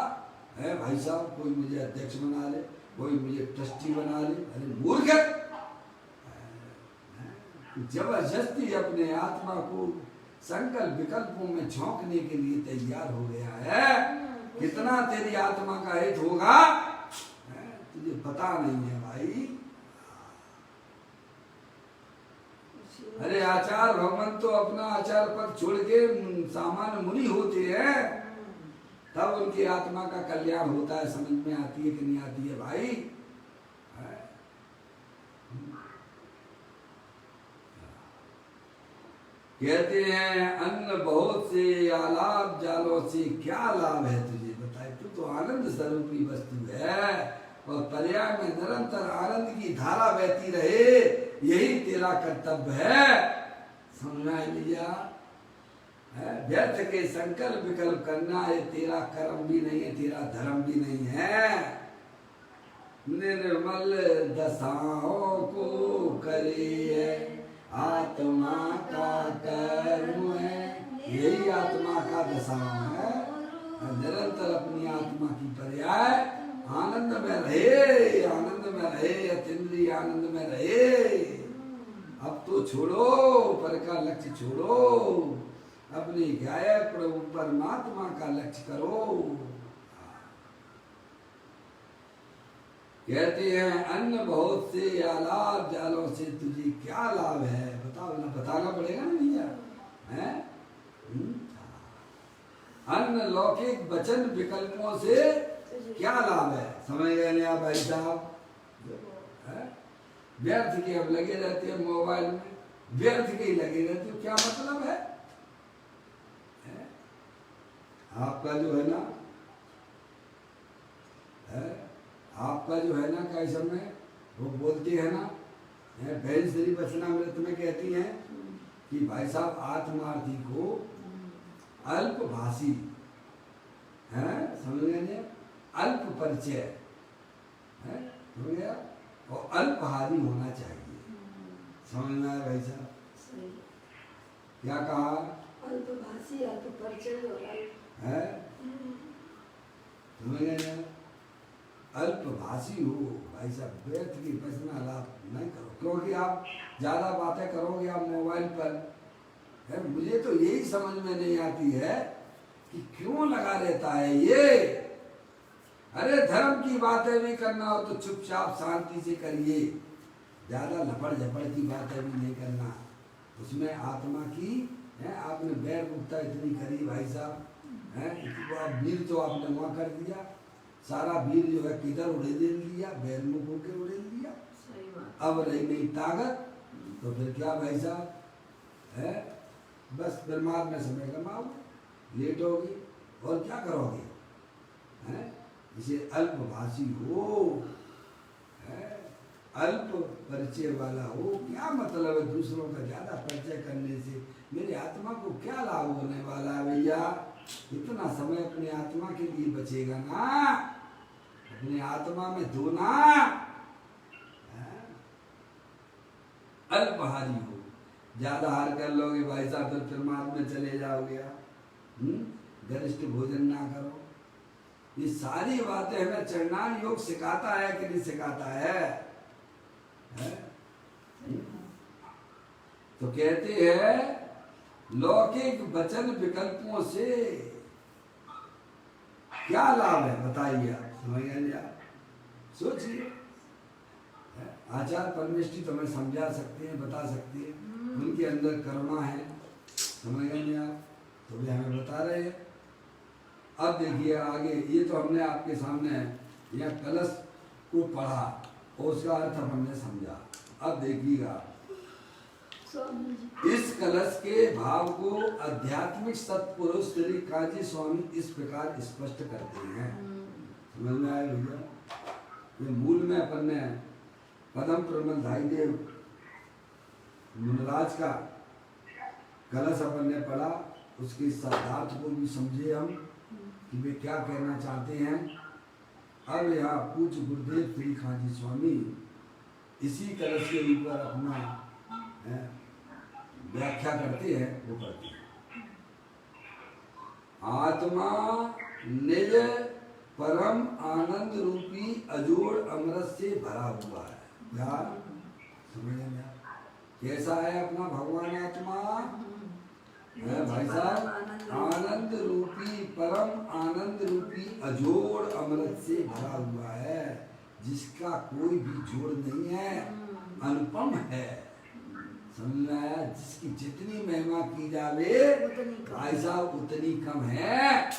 है भाई साहब, कोई मुझे अध्यक्ष बना ले, कोई मुझे ट्रस्टी बना ले। अरे मूर्ख, जबरदस्ती अपने आत्मा को संकल्प विकल्पों में झोंकने के लिए तैयार हो गया है। कितना तेरी आत्मा का हित होगा तुझे पता नहीं है भाई। अरे आचार्य भगवान तो अपना आचार पद छोड़ के सामान्य मुनि होते हैं, तब उनकी आत्मा का कल्याण होता है। समझ में आती है कि नहीं आती है भाई? कहते हैं अन्न बहुत से आलाप जालों से क्या लाभ है तुझे, बताए। तू तो आनंद स्वरूपी वस्तु है और पर्याय में निरंतर आनंद की धारा बहती रहे, यही तेरा कर्तव्य है। समझना है भैया? व्यर्थ के संकल्प विकल्प करना ये तेरा कर्म भी नहीं है, तेरा धर्म भी नहीं है। निर्मल दशाओं को करे आत्मा का कर्म है, यही आत्मा का दशा है। निरंतर अपनी आत्मा की पर्याय आनंद में रहे, आनंद में रहे, अतीन्द्रिय आनंद में रहे। अब तो छोड़ो, पर का लक्ष्य छोड़ो, अपनी गायक प्रभु परमात्मा का लक्ष्य करो। कहते हैं अन्न बहुत से आलाप जालों से तुझे क्या लाभ है, बताओ ना, बताना पड़ेगा ना भैया, है? अन्न लौकिक वचन विकल्पों से क्या लाभ है, समझ गए ना भाई साहब? व्यर्थ के अब लगे रहते हैं मोबाइल में, व्यर्थ के ही लगे रहते हो, क्या मतलब है? आपका जो है ना, आपका जो है ना क्या समय वो बोलते हैं ना, बहन श्री वचनामृत में कहती हैं कि भाई साहब आत्मार्थी को अल्पभाषी है, समझ गए, अल्प परिचय है, समझ गया, और अल्पहारी होना चाहिए। समझना है भाई साहब? क्या कहा? अल्पभाषी, अल्प परिचय है, समझ गए ना? अल्पभाषी हो भाई साहब, व्यर्थ की वचना लाभ नहीं करो, क्योंकि आप ज्यादा बातें करोगे आप मोबाइल पर। है, मुझे तो यही समझ में नहीं आती है कि क्यों लगा रहता है ये। अरे धर्म की बातें भी करना हो तो चुपचाप शांति से करिए, ज्यादा लपड़ झपड़ की बातें भी नहीं करना। उसमें आत्मा की है, आपने बैर मुक्ता इतनी करी भाई साहब, है, वीर तो आपने वहां कर दिया, सारा वीर जो है किधर उड़े दे लिया, बैरमुख होकर उड़े दिया। अब रही नहीं ताकत, तो फिर क्या भाई साहब है, बस ब्रह्मांड में समय कमाओगे, लेटोगे और क्या करोगे, है? इसे अल्पभाषी हो, है, अल्प परिचय वाला हो। क्या मतलब है दूसरों का ज्यादा परिचय करने से? मेरे आत्मा को क्या लाभ होने वाला है भैया? इतना समय अपने आत्मा के लिए बचेगा ना, अपने आत्मा में दो ना, अल्पहारी हो। ज्यादा हार कर लोगे भाई साहब तो परमात्मा में चले जाओगे आप। गरिष्ठ भोजन ना करो, ये सारी बातें हमें चरणान योग सिखाता है कि नहीं सिखाता है? तो कहते हैं लौकिक वचन विकल्पों से क्या लाभ है, बताइए आप, समझ गए आप? सोचिए, आचार्य परमेष्ठी तो हमें समझा सकते हैं, बता सकते हैं, उनके अंदर करुणा है, समझ गए आप, तो भी हमें बता रहे हैं। अब देखिए आगे, ये तो हमने आपके सामने यह कलश को पढ़ा और उसका अर्थ हमने समझा। अब देखिएगा इस कलश के भाव को आध्यात्मिक सत्पुरुष श्री काजी स्वामी इस प्रकार स्पष्ट करते हैं। समझ में आया भैया? ये मूल में अपन ने पदम प्रमल धाई देव मुनराज का कलश अपन ने पढ़ा, उसके शब्दार्थ को भी समझे हम कि वे क्या कहना चाहते हैं। अब यहाँ पूज्य गुरुदेव श्री काजी स्वामी इसी कलश के ऊपर अपना व्याख्या करते हैं, वो करते हैं। आत्मा निज परम आनंद रूपी अजोड़ अमृत से भरा हुआ है। क्या समझ में? कैसा है अपना भगवान आत्मा? है भाई साहब, आनंद रूपी परम आनंद रूपी अजोड़ अमृत से भरा हुआ है, जिसका कोई भी जोड़ नहीं है, अनुपम है। समझ में आया? जिसकी जितनी महिमा की जावे भाई साहब उतनी कम है।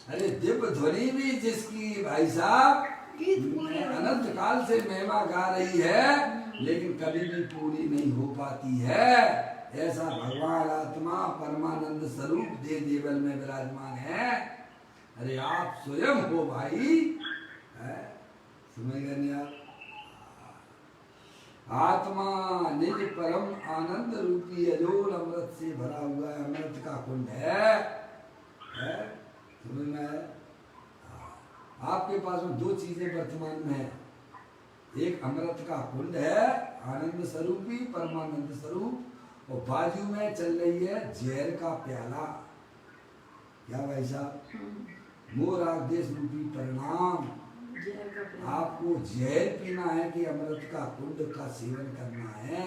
अरे दिव्य ध्वनि भी जिसकी भाई साहब अनंत काल से महिमा गा रही है, लेकिन कभी भी पूरी नहीं हो पाती है। ऐसा भगवान आत्मा परमानंद स्वरूप दे देवल में विराजमान है। अरे आप स्वयं हो भाई, समझ गए आप? आत्मा निज परम आनंद रूपी अजोड़ अमृत से भरा हुआ है, अमृत का कुंड है। समझ में आया? आपके पास में दो चीजें वर्तमान में है, एक अमृत का कुंड है आनंद स्वरूपी परमानंद स्वरूप, और बाजू में चल रही है जहर का प्याला। क्या भाई साहब? मोर आदेश रूपी परिणाम। आपको जहर पीना है कि अमृत का कुंड का सेवन करना है,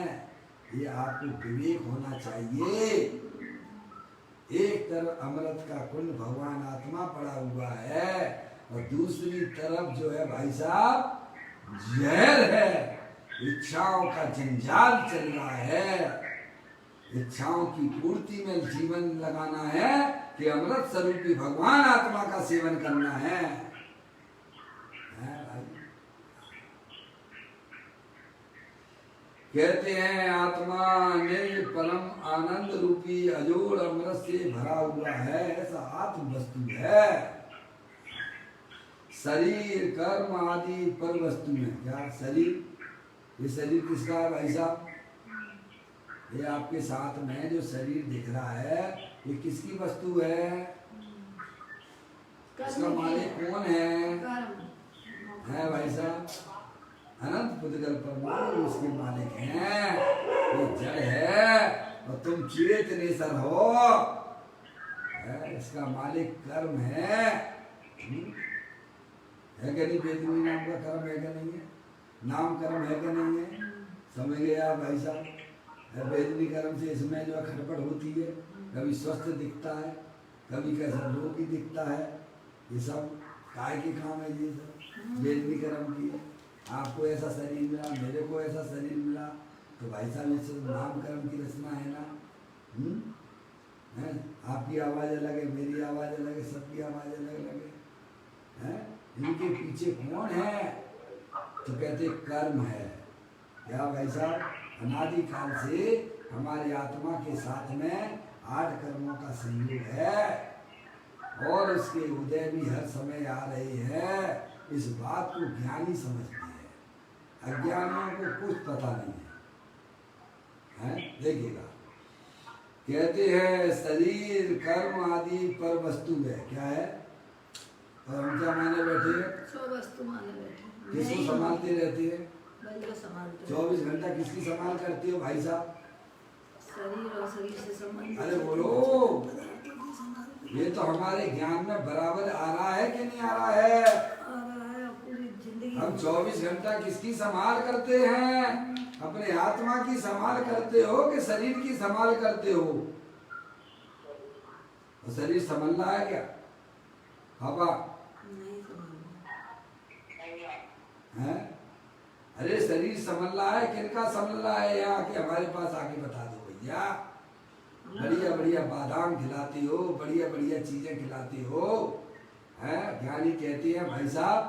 ये आपको विवेक होना चाहिए। एक तरफ अमृत का कुंड भगवान आत्मा पड़ा हुआ है, और दूसरी तरफ जो है भाई साहब जहर है, इच्छाओं का जंजाल चल रहा है। इच्छाओं की पूर्ति में जीवन लगाना है कि अमृत स्वरूपी भगवान आत्मा का सेवन करना है। कहते हैं आत्मा निज परम आनंद रूपी अजोड़ अमृत से भरा हुआ है, ऐसा आत्म वस्तु है। शरीर कर्म आदि पर वस्तु है। क्या शरीर? ये शरीर किसका है भाई साहब? ये आपके साथ में जो शरीर दिख रहा है, ये किसकी वस्तु है? इसका मालिक कौन है? भाई साहब अनंत पुद्गल परमाणु उसके मालिक हैं। ये जड़ है और तुम चेतनेश्वर हो। इसका मालिक कर्म है क्या नहीं? बेदमी नाम का कर्म है क्या नहीं है? नाम कर्म है क्या नहीं है? समझ गए आप भाई साहब? बेदनी कर्म से इसमें जो खटपट होती है, कभी स्वस्थ दिखता है, कभी कैसा रोगी दिखता है। ये सब काय के काम है, ये सब बेदनी कर्म की है। आपको ऐसा शरीर मिला, मेरे को ऐसा शरीर मिला, तो भाई साहब ये सब नाम कर्म की रचना है ना। आपकी आवाज़ अलग है, मेरी आवाज़ अलग है, सबकी आवाज़ अलग अलग है। इनके पीछे कौन है? तो कहते कर्म है। क्या भाई साहब? अनादि काल से हमारी आत्मा के साथ में 8 कर्मों का संयोग है, और उसके उदय भी हर समय आ रहे हैं। इस बात को ज्ञानी समझते हैं, अज्ञानियों को कुछ पता नहीं है। देखिएगा, कहते हैं शरीर कर्म आदि पर वस्तु है। क्या है? और हम क्या माने बैठे हैं? वस्तु माने बैठे। किसको संभालते रहते हैं? 24 घंटा किसकी संभाल करते हो भाई साहब? शरीर और शरीर से संबंधित। अरे बोलो, ये तो हमारे ज्ञान में बराबर आ रहा है कि नहीं आ रहा है? आ रहा है। पूरी जिंदगी हम 24 घंटा किसकी संभाल करते हैं? अपने आत्मा की संभाल करते हो कि शरीर की संभाल करते हो? तो शरीर संभलना है क्या? पापा नहीं संभलना है? अरे शरीर संभलना है, किनका संभलना है? यहाँ के हमारे पास आके बता दो भैया। बढ़िया बढ़िया बादाम खिलाते हो, बढ़िया बढ़िया चीजें खिलाते हो, हैं? ज्ञानी कहते हैं भाई साहब,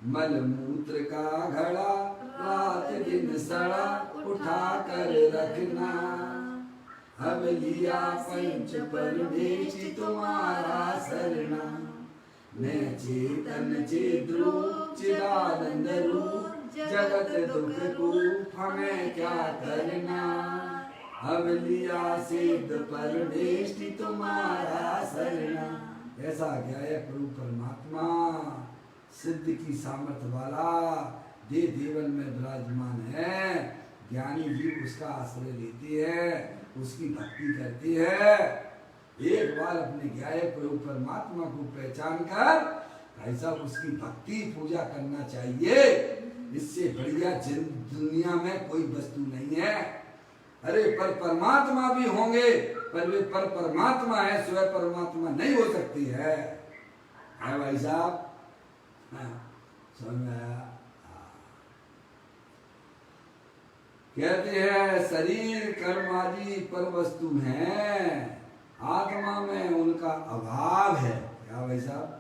मल मूत्र का घड़ा रात दिन सड़ा उठा कर रखना, अब लिया पंच परमेश तुम्हारा सरना, मैं चेतन चिद्रूप चिदानंद रूप, जगत दुख रूप हमें क्या करना, अब लिया सिद्ध परमेश तुम्हारा सरना। ऐसा गायक रूप परमात्मा सिद्ध की सामर्थ्य वाला दे देवन में विराजमान है। ज्ञानी जीव उसका आश्रय लेते हैं, उसकी भक्ति करते हैं। एक बार अपने ज्ञाय प्रयोग परमात्मा को पहचान कर भाई साहब उसकी भक्ति पूजा करना चाहिए। इससे बढ़िया दुनिया में कोई वस्तु नहीं है। अरे पर परमात्मा भी होंगे, पर वे पर परमात्मा है, स्वयं परमात्मा नहीं हो सकती है भाई साहब। समझ में आया? कहते हैं शरीर कर्म आदि पर वस्तु हैं, आत्मा में उनका अभाव है। क्या भाई साहब?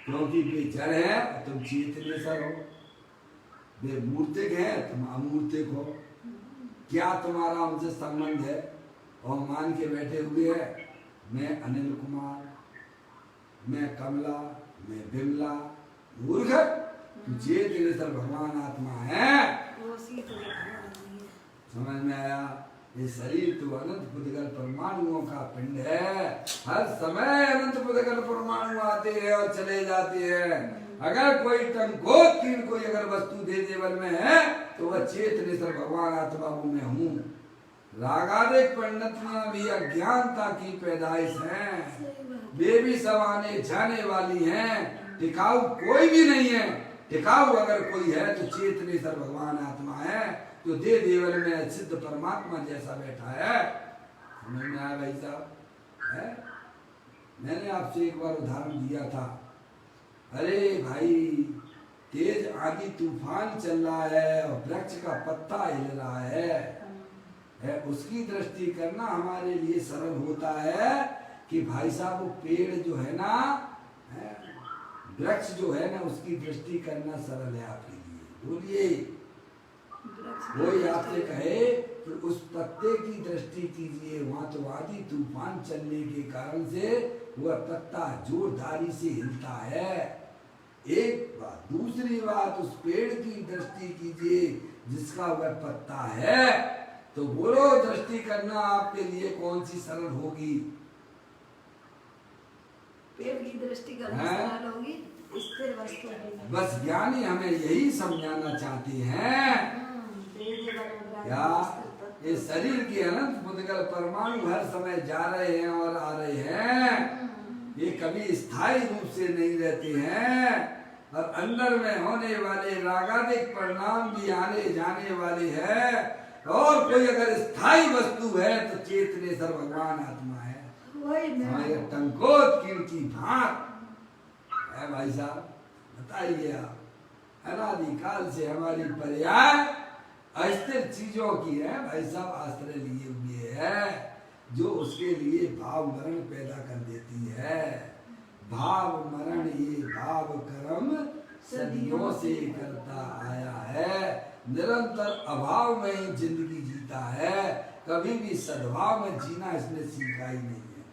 क्योंकि वे जड़ है, तुम चेतनेश्वर हो। वे मूर्तिक है, तुम अमूर्तिक हो। क्या तुम्हारा उनसे संबंध है? और मान के बैठे हुए है मैं अनिल कुमार, मैं कमला, मैं बिमला। मूर्ख, तू चेतनेश्वर भगवान आत्मा है। समझ में आया? ये शरीर तो अनंत पुद्गल परमाणुओं का पिंड है। हर समय अनंत पुद्गल परमाणु आते हैं और चले जाते हैं। अगर कोई टंकोत की कोई अगर वस्तु दे देवल में है तो वह चेतनेश्वर भगवान आत्मा वो मैं हूँ। रागादिक पंडितियां भी अज्ञानता की पैदाइश हैं। वे भी सब आने जाने वाली हैं। टिकाऊ कोई भी नहीं है। टिकाऊ अगर कोई है तो चेतनेश्वर भगवान आत्मा है, जो दे देवल में सिद्ध परमात्मा जैसा बैठा है। समझ में आया भाई साहब? है? मैंने आपसे एक बार उदाहरण दिया था। अरे भाई तेज आंधी तूफान चल रहा है और वृक्ष का पत्ता हिल रहा है, उसकी दृष्टि करना हमारे लिए सरल होता है कि भाई साहब वो पेड़ जो है ना, वृक्ष जो है ना, उसकी दृष्टि करना सरल है आपके लिए। बोलिए, कोई आपसे कहे कि उस पत्ते की दृष्टि कीजिए, वहां तो आंधी तूफान चलने के कारण से वह पत्ता जोरदारी से हिलता है। एक बात। दूसरी बात, उस पेड़ की दृष्टि कीजिए जिसका वह पत्ता है। तो बोलो दृष्टि करना आपके लिए कौन सी सरल होगी? पेड़ की दृष्टि करना सरल होगी, स्थिर वस्तु है। बस ज्ञानी हमें यही समझाना चाहते हैं। क्या ये शरीर के अनंत पुद्गल परमाणु हर समय जा रहे हैं और आ रहे हैं। ये कभी स्थायी रूप से नहीं रहते हैं और अंदर में होने वाले रागादिक परिणाम भी आने जाने वाले हैं। और कोई अगर स्थायी वस्तु है तो चेतनेश्वर भगवान आत्मा है। हमारे टंकोत कीड़ की भांत है भाई साहब। बताइए आप, अनादिकाल से हमारी पर्याय अस्थिर चीजों की है भाई साहब, आश्रय लिए हुए है, जो उसके लिए भाव मरण पैदा कर देती है। भाव मरण ये भाव कर्म सदियों से करता आया है। निरंतर अभाव में ही जिंदगी जीता है, कभी भी सद्भाव में जीना इसने सीखा ही नहीं है।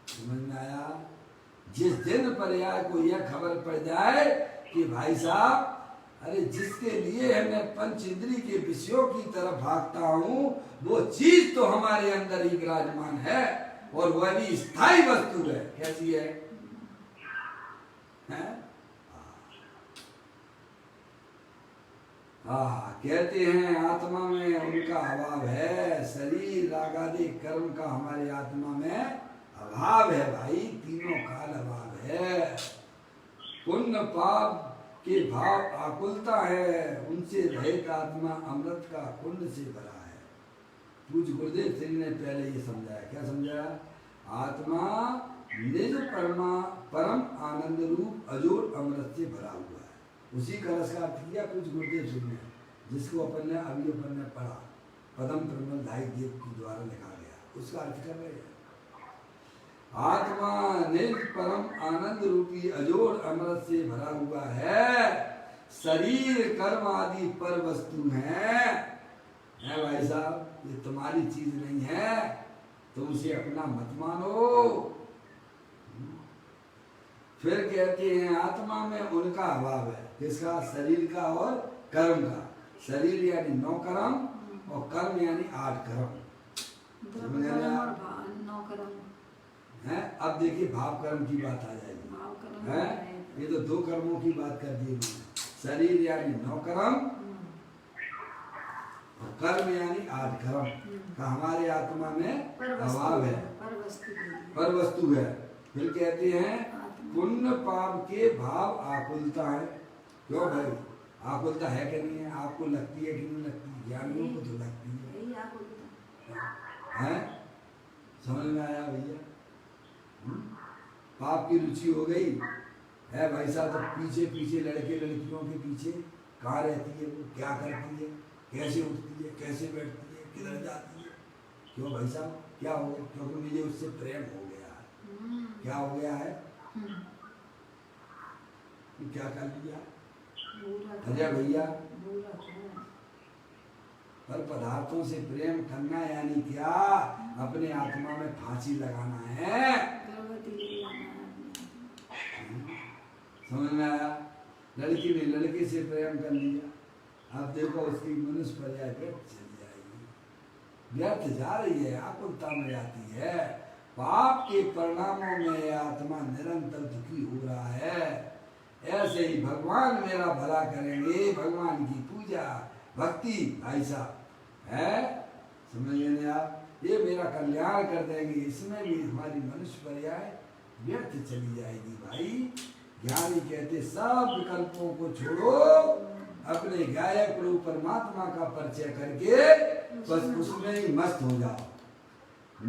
समझ में आया? जिस दिन पर्याय को यह खबर पड़ जाए कि भाई साहब, अरे जिसके लिए मैं पंच इंद्री के विषयों की तरफ भागता हूँ वो चीज तो हमारे अंदर ही विराजमान है और वह भी स्थायी वस्तु है। कैसी है? कहते हैं आत्मा में उनका अभाव है। शरीर रागादि कर्म का हमारे आत्मा में अभाव है भाई, तीनों काल अभाव है। पुण्य पाप के भाव आकुलता है, उनसे रहित आत्मा अमृत का कुंड से भरा है। पूज्य गुरुदेव सिंह ने पहले ये समझाया। क्या समझाया? आत्मा निज परम आनंद रूप अजोर अमृत से भरा हुआ है। उसी का रस का अर्थ किया पूज्य गुरुदेव सिंह ने, जिसको अपन ने पढ़ा, पदम प्रमल धाई देव के द्वारा लिखा गया। उसका अर्थ कर रहे हैं, आत्मा निज परम आनंद रूपी अजोड़ अमृत से भरा हुआ है। शरीर कर्म आदि पर वस्तु है भाई साहब, ये तुम्हारी चीज नहीं है, तुम उसे अपना मत मानो। फिर कहते हैं आत्मा में उनका अभाव है। किसका? शरीर का और कर्म का। शरीर यानी 9 कर्म और कर्म यानी 8 कर्म। है? अब देखिए भाव कर्म की बात आ जाएगी। है? ये तो 2 कर्मों की बात कर दी। शरीर यानी 9 कर्म, कर्म यानी 8 कर्म का हमारे आत्मा में अभाव है, पर वस्तु है। फिर कहते हैं पुण्य पाप के भाव आकुलता है। क्यों भाई आकुलता है कि नहीं है? आपको लगती है कि नहीं लगती? ज्ञानियों को तो लगती है। समझ में आया भैया? पाप की रुचि हो गई है भाई साहब। तो पीछे पीछे लड़के लड़कियों के पीछे कहाँ रहती है वो, क्या करती है, कैसे उठती है, कैसे बैठती है, किधर जाती है? क्यों भाई साहब क्या हो गया? क्योंकि मुझे उससे प्रेम हो गया है। क्या हो गया है? क्या कर लिया अजय भैया? पर पदार्थों से प्रेम करना यानी क्या? अपने आत्मा में फांसी लगाना है। समझ में आया? लड़की ने लड़के से प्रेम कर लिया, अब देखो उसकी मनुष्य पर्याय व्यर्थ चली जाएगी, व्यर्थ जा रही है, आकुलता में जाती है। पाप के परिणामों में आत्मा निरंतर दुखी हो रहा है। ऐसे ही भगवान मेरा भला करेंगे, भगवान की पूजा भक्ति भाई साहब है, समझ लेंगे आप, ये मेरा कल्याण कर देंगे, इसमें भी हमारी मनुष्य पर्याय व्यर्थ चली जाएगी। भाई ज्ञानी कहते सब विकल्पों को छोड़ो, अपने गायक प्रभु परमात्मा का परिचय करके बस उसमें ही मस्त हो जाओ।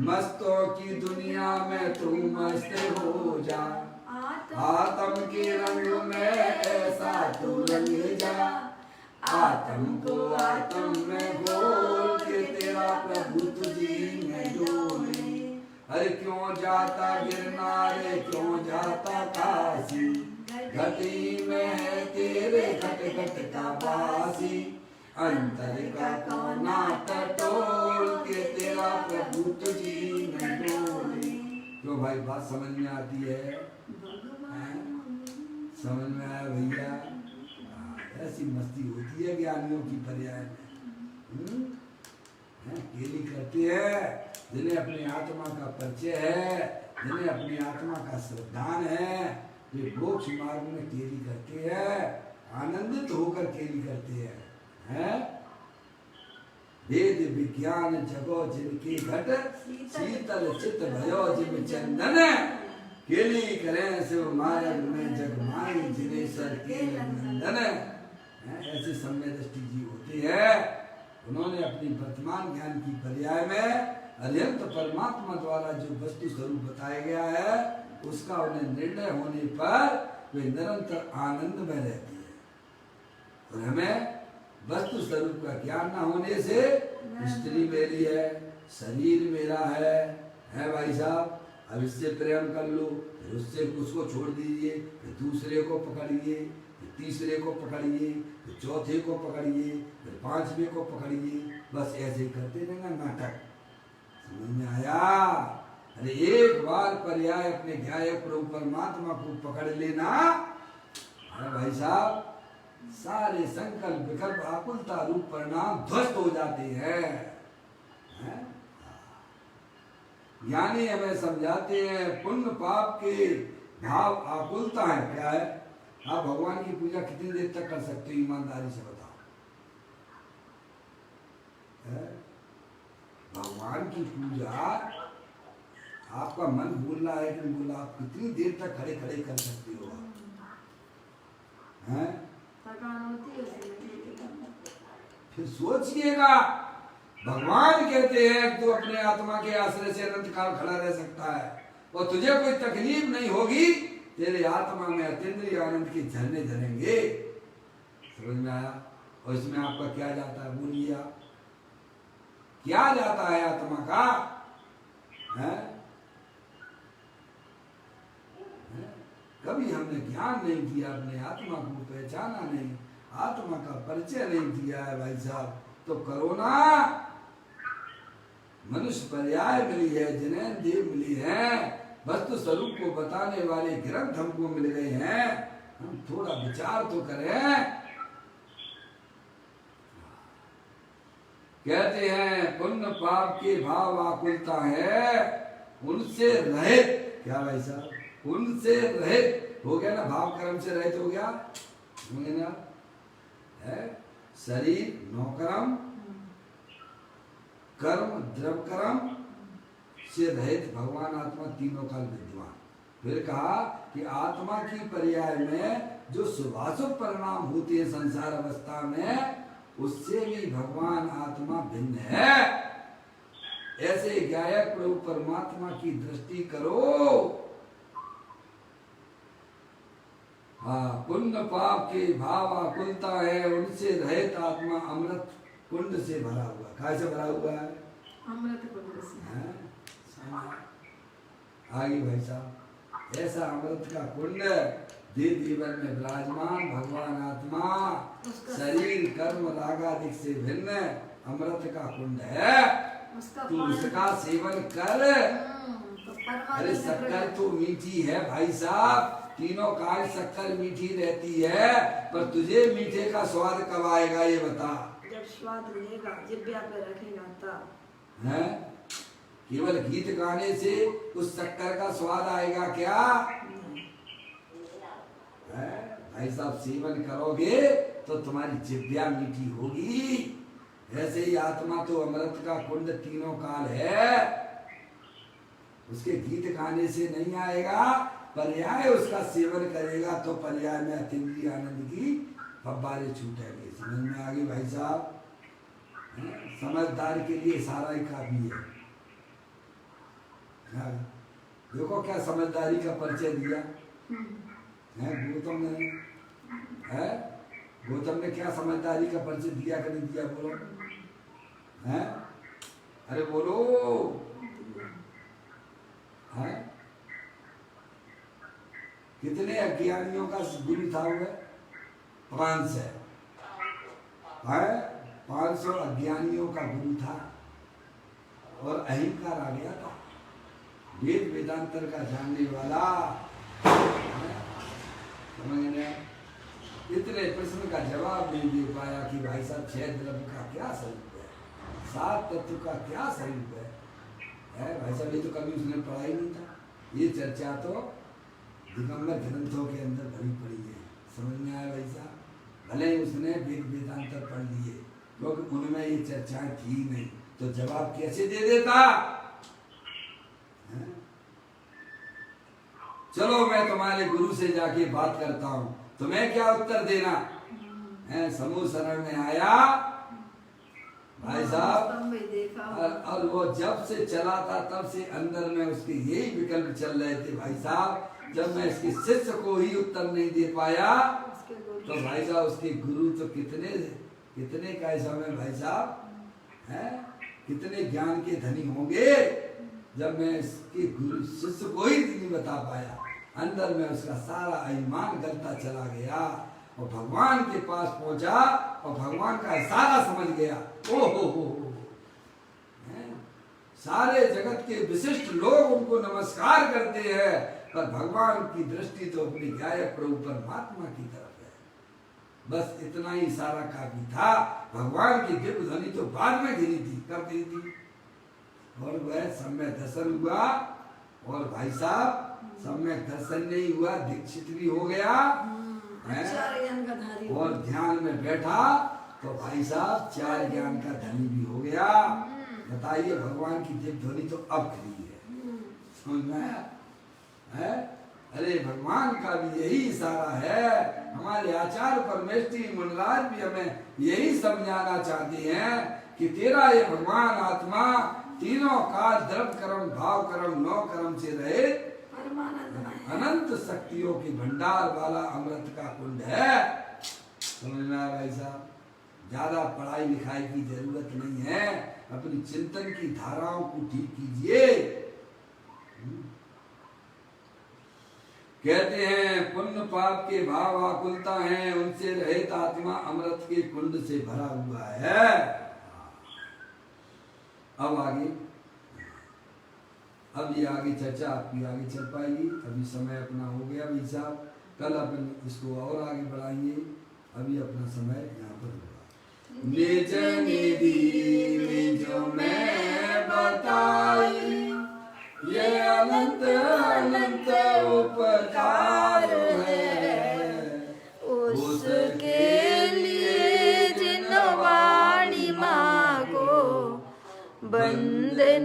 मस्तों की दुनिया में तुम मस्त हो जा, आत्म के रंग में ऐसा तू रंग जा, आत्म को आत्म में घोल के तेरा प्रभु तुझी में डोले। अरे क्यों जाता गिरनारे, क्यों जाता काशी, घटी में है तेरे घट घट का बासी, अंतर का कोना टटोल के तेरा प्रभु तुझी में डोले। क्यों भाई बात समझ में आती है? समझ में आया भैया? ऐसी मस्ती होती है ज्ञानियों की पर्याय में। केली करते हैं जिन्हें अपनी आत्मा का परिचय है, जिन्हें अपनी आत्मा का श्रद्धान है, वे मोक्ष मार्ग में केली करते हैं, आनंदित होकर केली करते हैं। वेद विज्ञान जगो जिनकी घट, शीतल चित भयो जिम चंदन, केली करें शिव मार्ग में जग माई जिन्हें सर के नंदन। ऐसे सम्य दृष्टि जी होते हैं, उन्होंने अपनी वर्तमान ज्ञान की पर्याय में अत्यंत परमात्मा द्वारा जो वस्तु स्वरूप बताया गया है उसका उन्हें निर्णय होने पर वे निरंतर आनंद में रहती है। और हमें वस्तु स्वरूप का ज्ञान न होने से स्त्री मेरी है, शरीर मेरा है भाई साहब। अब इससे प्रेम कर लो, फिर उससे उसको छोड़ दीजिए, फिर दूसरे को पकड़िए, फिर तीसरे को पकड़िए, फिर चौथे को पकड़िए, फिर पांचवे को पकड़िए, बस ऐसे ही करते रहेंगे नाटक। समझ में आया? अरे एक बार पर्याय अपने ध्यायक प्रभु परमात्मा को पकड़ लेना है भाई साहब, सारे संकल्प विकल्प आकुलता रूप परिणाम ध्वस्त हो जाते हैं। ज्ञानी हमें समझाते हैं पुण्य पाप के भाव आकुलता है। क्या है? आप भगवान की पूजा कितनी देर तक कर सकते हो? ईमानदारी से बताओ। भगवान की पूजा आपका मन बोल रहा है कि नहीं बोल रहा, आप कितनी देर तक खड़े खड़े कर सकते हो? फिर सोचिएगा, भगवान कहते हैं तो अपने आत्मा के आश्रय से अनंत काल खड़ा रह सकता है और तुझे कोई तकलीफ नहीं होगी, तेरे आत्मा में अतीन्द्रिय आनंद के झरने झरेंगे। समझ में आया? और इसमें आपका क्या जाता है? बोलिए आप, क्या जाता है आत्मा का? कभी हमने ज्ञान नहीं किया, अपने आत्मा को पहचाना नहीं, आत्मा का परिचय नहीं किया है भाई साहब, तो करोना मनुष्य पर्याय मिली है, जिन्हें देव मिली है, वस्तु स्वरूप को बताने वाले ग्रंथ हमको मिल गए हैं, हम थोड़ा विचार तो करें। कहते हैं पुण्य पाप के भाव आकुलता है, उनसे रहित। क्या भाई साहब? उनसे रहित हो गया ना, भाव कर्म से रहित हो गया, होंगे ना? है शरीर नौकरम, कर्म द्रव्य कर्म से रहित भगवान आत्मा तीनों काल विद्वान। फिर कहा कि आत्मा की पर्याय में जो शुभाशुभ परिणाम होते हैं संसार अवस्था में, उससे भी भगवान आत्मा भिन्न है। ऐसे गायक प्रभु परमात्मा की दृष्टि करो। हाँ, पुण्य पाप के भाव आकुलता है, उनसे रहित आत्मा अमृत कुंड से भरा हुआ। कहाँ से भरा हुआ है? अमृत कुंड से। आगे भाई साहब, ऐसा अमृत का कुंड देव जीवन में विराजमान भगवान आत्मा शरीर कर्म रागादिक से भिन्न अमृत का कुंड है। तू उसका सेवन कर। अरे शक्कर तो मीठी है भाई साहब, तीनों काल शक्कर मीठी रहती है, पर तुझे मीठे का स्वाद कब आएगा ये बता। जब स्वाद लेगा जिब्या पे रखेगा तब। है केवल गीत गाने से उस शक्कर का स्वाद आएगा क्या? है भाई साहब, सेवन करोगे तो तुम्हारी जिब्या मीठी होगी। ऐसे ही आत्मा तो अमृत का कुंड तीनों काल है, उसके गीत गाने से नहीं आएगा, पर्याय उसका सेवन करेगा तो पर्याय में अतीन्द्रिय आनंद की फव्वारे छूटेंगे। समझ में आ गई भाई साहब? समझदार के लिए सारा ही काफी है। देखो क्या समझदारी का परिचय दिया है गौतम ने। है गौतम ने क्या समझदारी का परिचय दिया कि नहीं दिया? बोलो है, अरे बोलो है। कितने अज्ञानियों का गुरु था वो? 500 है, 500 अज्ञानियों का गुरु था और अहंकार आ गया था। वेद वेदांतर का जानने वाला, समझने इतने प्रश्न का जवाब नहीं दे पाया कि भाई साहब 6 द्रव्य का क्या स्वरूप है, 7 तत्व का क्या स्वरूप है भाई साहब? ये तो कभी उसने पढ़ा ही नहीं था। ये चर्चा तो दिगंबर ग्रंथों के अंदर भरी पड़ी है। समझ में आया भाई साहब? भले ही उसने वेद वेदांतर पढ़ लिए, क्योंकि उनमें ये चर्चाएं थी नहीं, तो जवाब कैसे दे देता? चलो मैं तुम्हारे गुरु से जाके बात करता हूँ, तुम्हें क्या उत्तर देना है? समूह शरण में आया भाई साहब, और वो जब से चला था तब से अंदर में उसके यही विकल्प चल रहे थे भाई साहब। जब मैं इसके शिष्य को ही उत्तर नहीं दे पाया तो भाई साहब उसके गुरु तो कितने का ऐसा में भाई साहब है, कितने ज्ञान के धनी होंगे। जब मैं इसके गुरु शिष्य को ही नहीं बता पाया, अंदर में उसका सारा ईमान गलता चला गया और भगवान के पास पहुंचा और भगवान का इशारा समझ गया। ओहो, सारे जगत के विशिष्ट लोग उनको नमस्कार करते हैं, पर भगवान की दृष्टि तो अपनी गायक प्रभु परमात्मा की तरफ है। बस इतना ही इशारा काफी था। भगवान की दिव्य ध्वनि तो बाद में गिरी थी, कब गिरी थी? और वह सम्यक दर्शन हुआ, और भाई साहब सम्यक दर्शन नहीं हुआ, दीक्षित भी हो गया और ध्यान में बैठा तो भाई साहब 4 ज्ञान का धनी भी हो गया। बताइए, भगवान की दिव्य ध्वनि तो अब खड़ी है। समझ में है? अरे भगवान का भी यही इशारा है। हमारे आचार्य परमेष्ठी मुनिराज भी हमें यही समझाना चाहते हैं कि तेरा ये भगवान आत्मा तीनों काल द्रव्य कर्म भाव कर्म 9 कर्म से रहे अनंत शक्तियों के भंडार वाला अमृत का कुंड है। समझ में आया भाई साहब? ज्यादा पढ़ाई लिखाई की जरूरत नहीं है, अपनी चिंतन की धाराओं को ठीक कीजिए। कहते हैं पुण्य पाप के भाव आकुलता हैं, उनसे रहित आत्मा अमृत के कुंड से भरा हुआ है। अब आगे, अब ये आगे चर्चा आपकी आगे चल पाएगी। अभी समय अपना हो गया भाई साहब, कल अपन इसको और आगे बढ़ाएंगे। अभी अपना समय यहाँ पर होगा। निज निधि निज में बताई, ये अनंत अनंत उपकार है उसके लिए जिन वाणी मांगो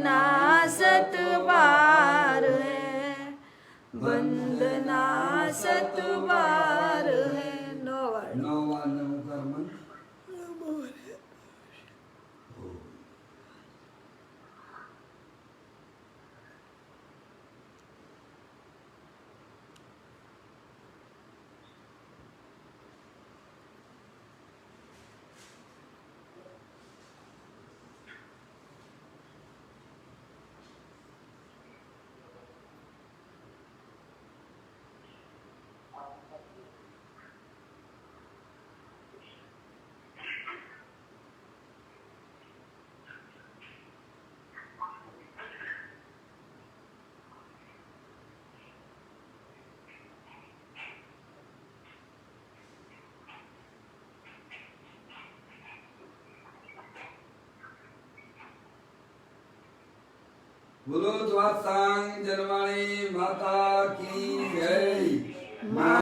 वंदना सतबार है, वंदना सतबार है। नो वर्ड। नौवा नमोकार मंत्र। बोलो द्वासांग जनवाणी माता की जय।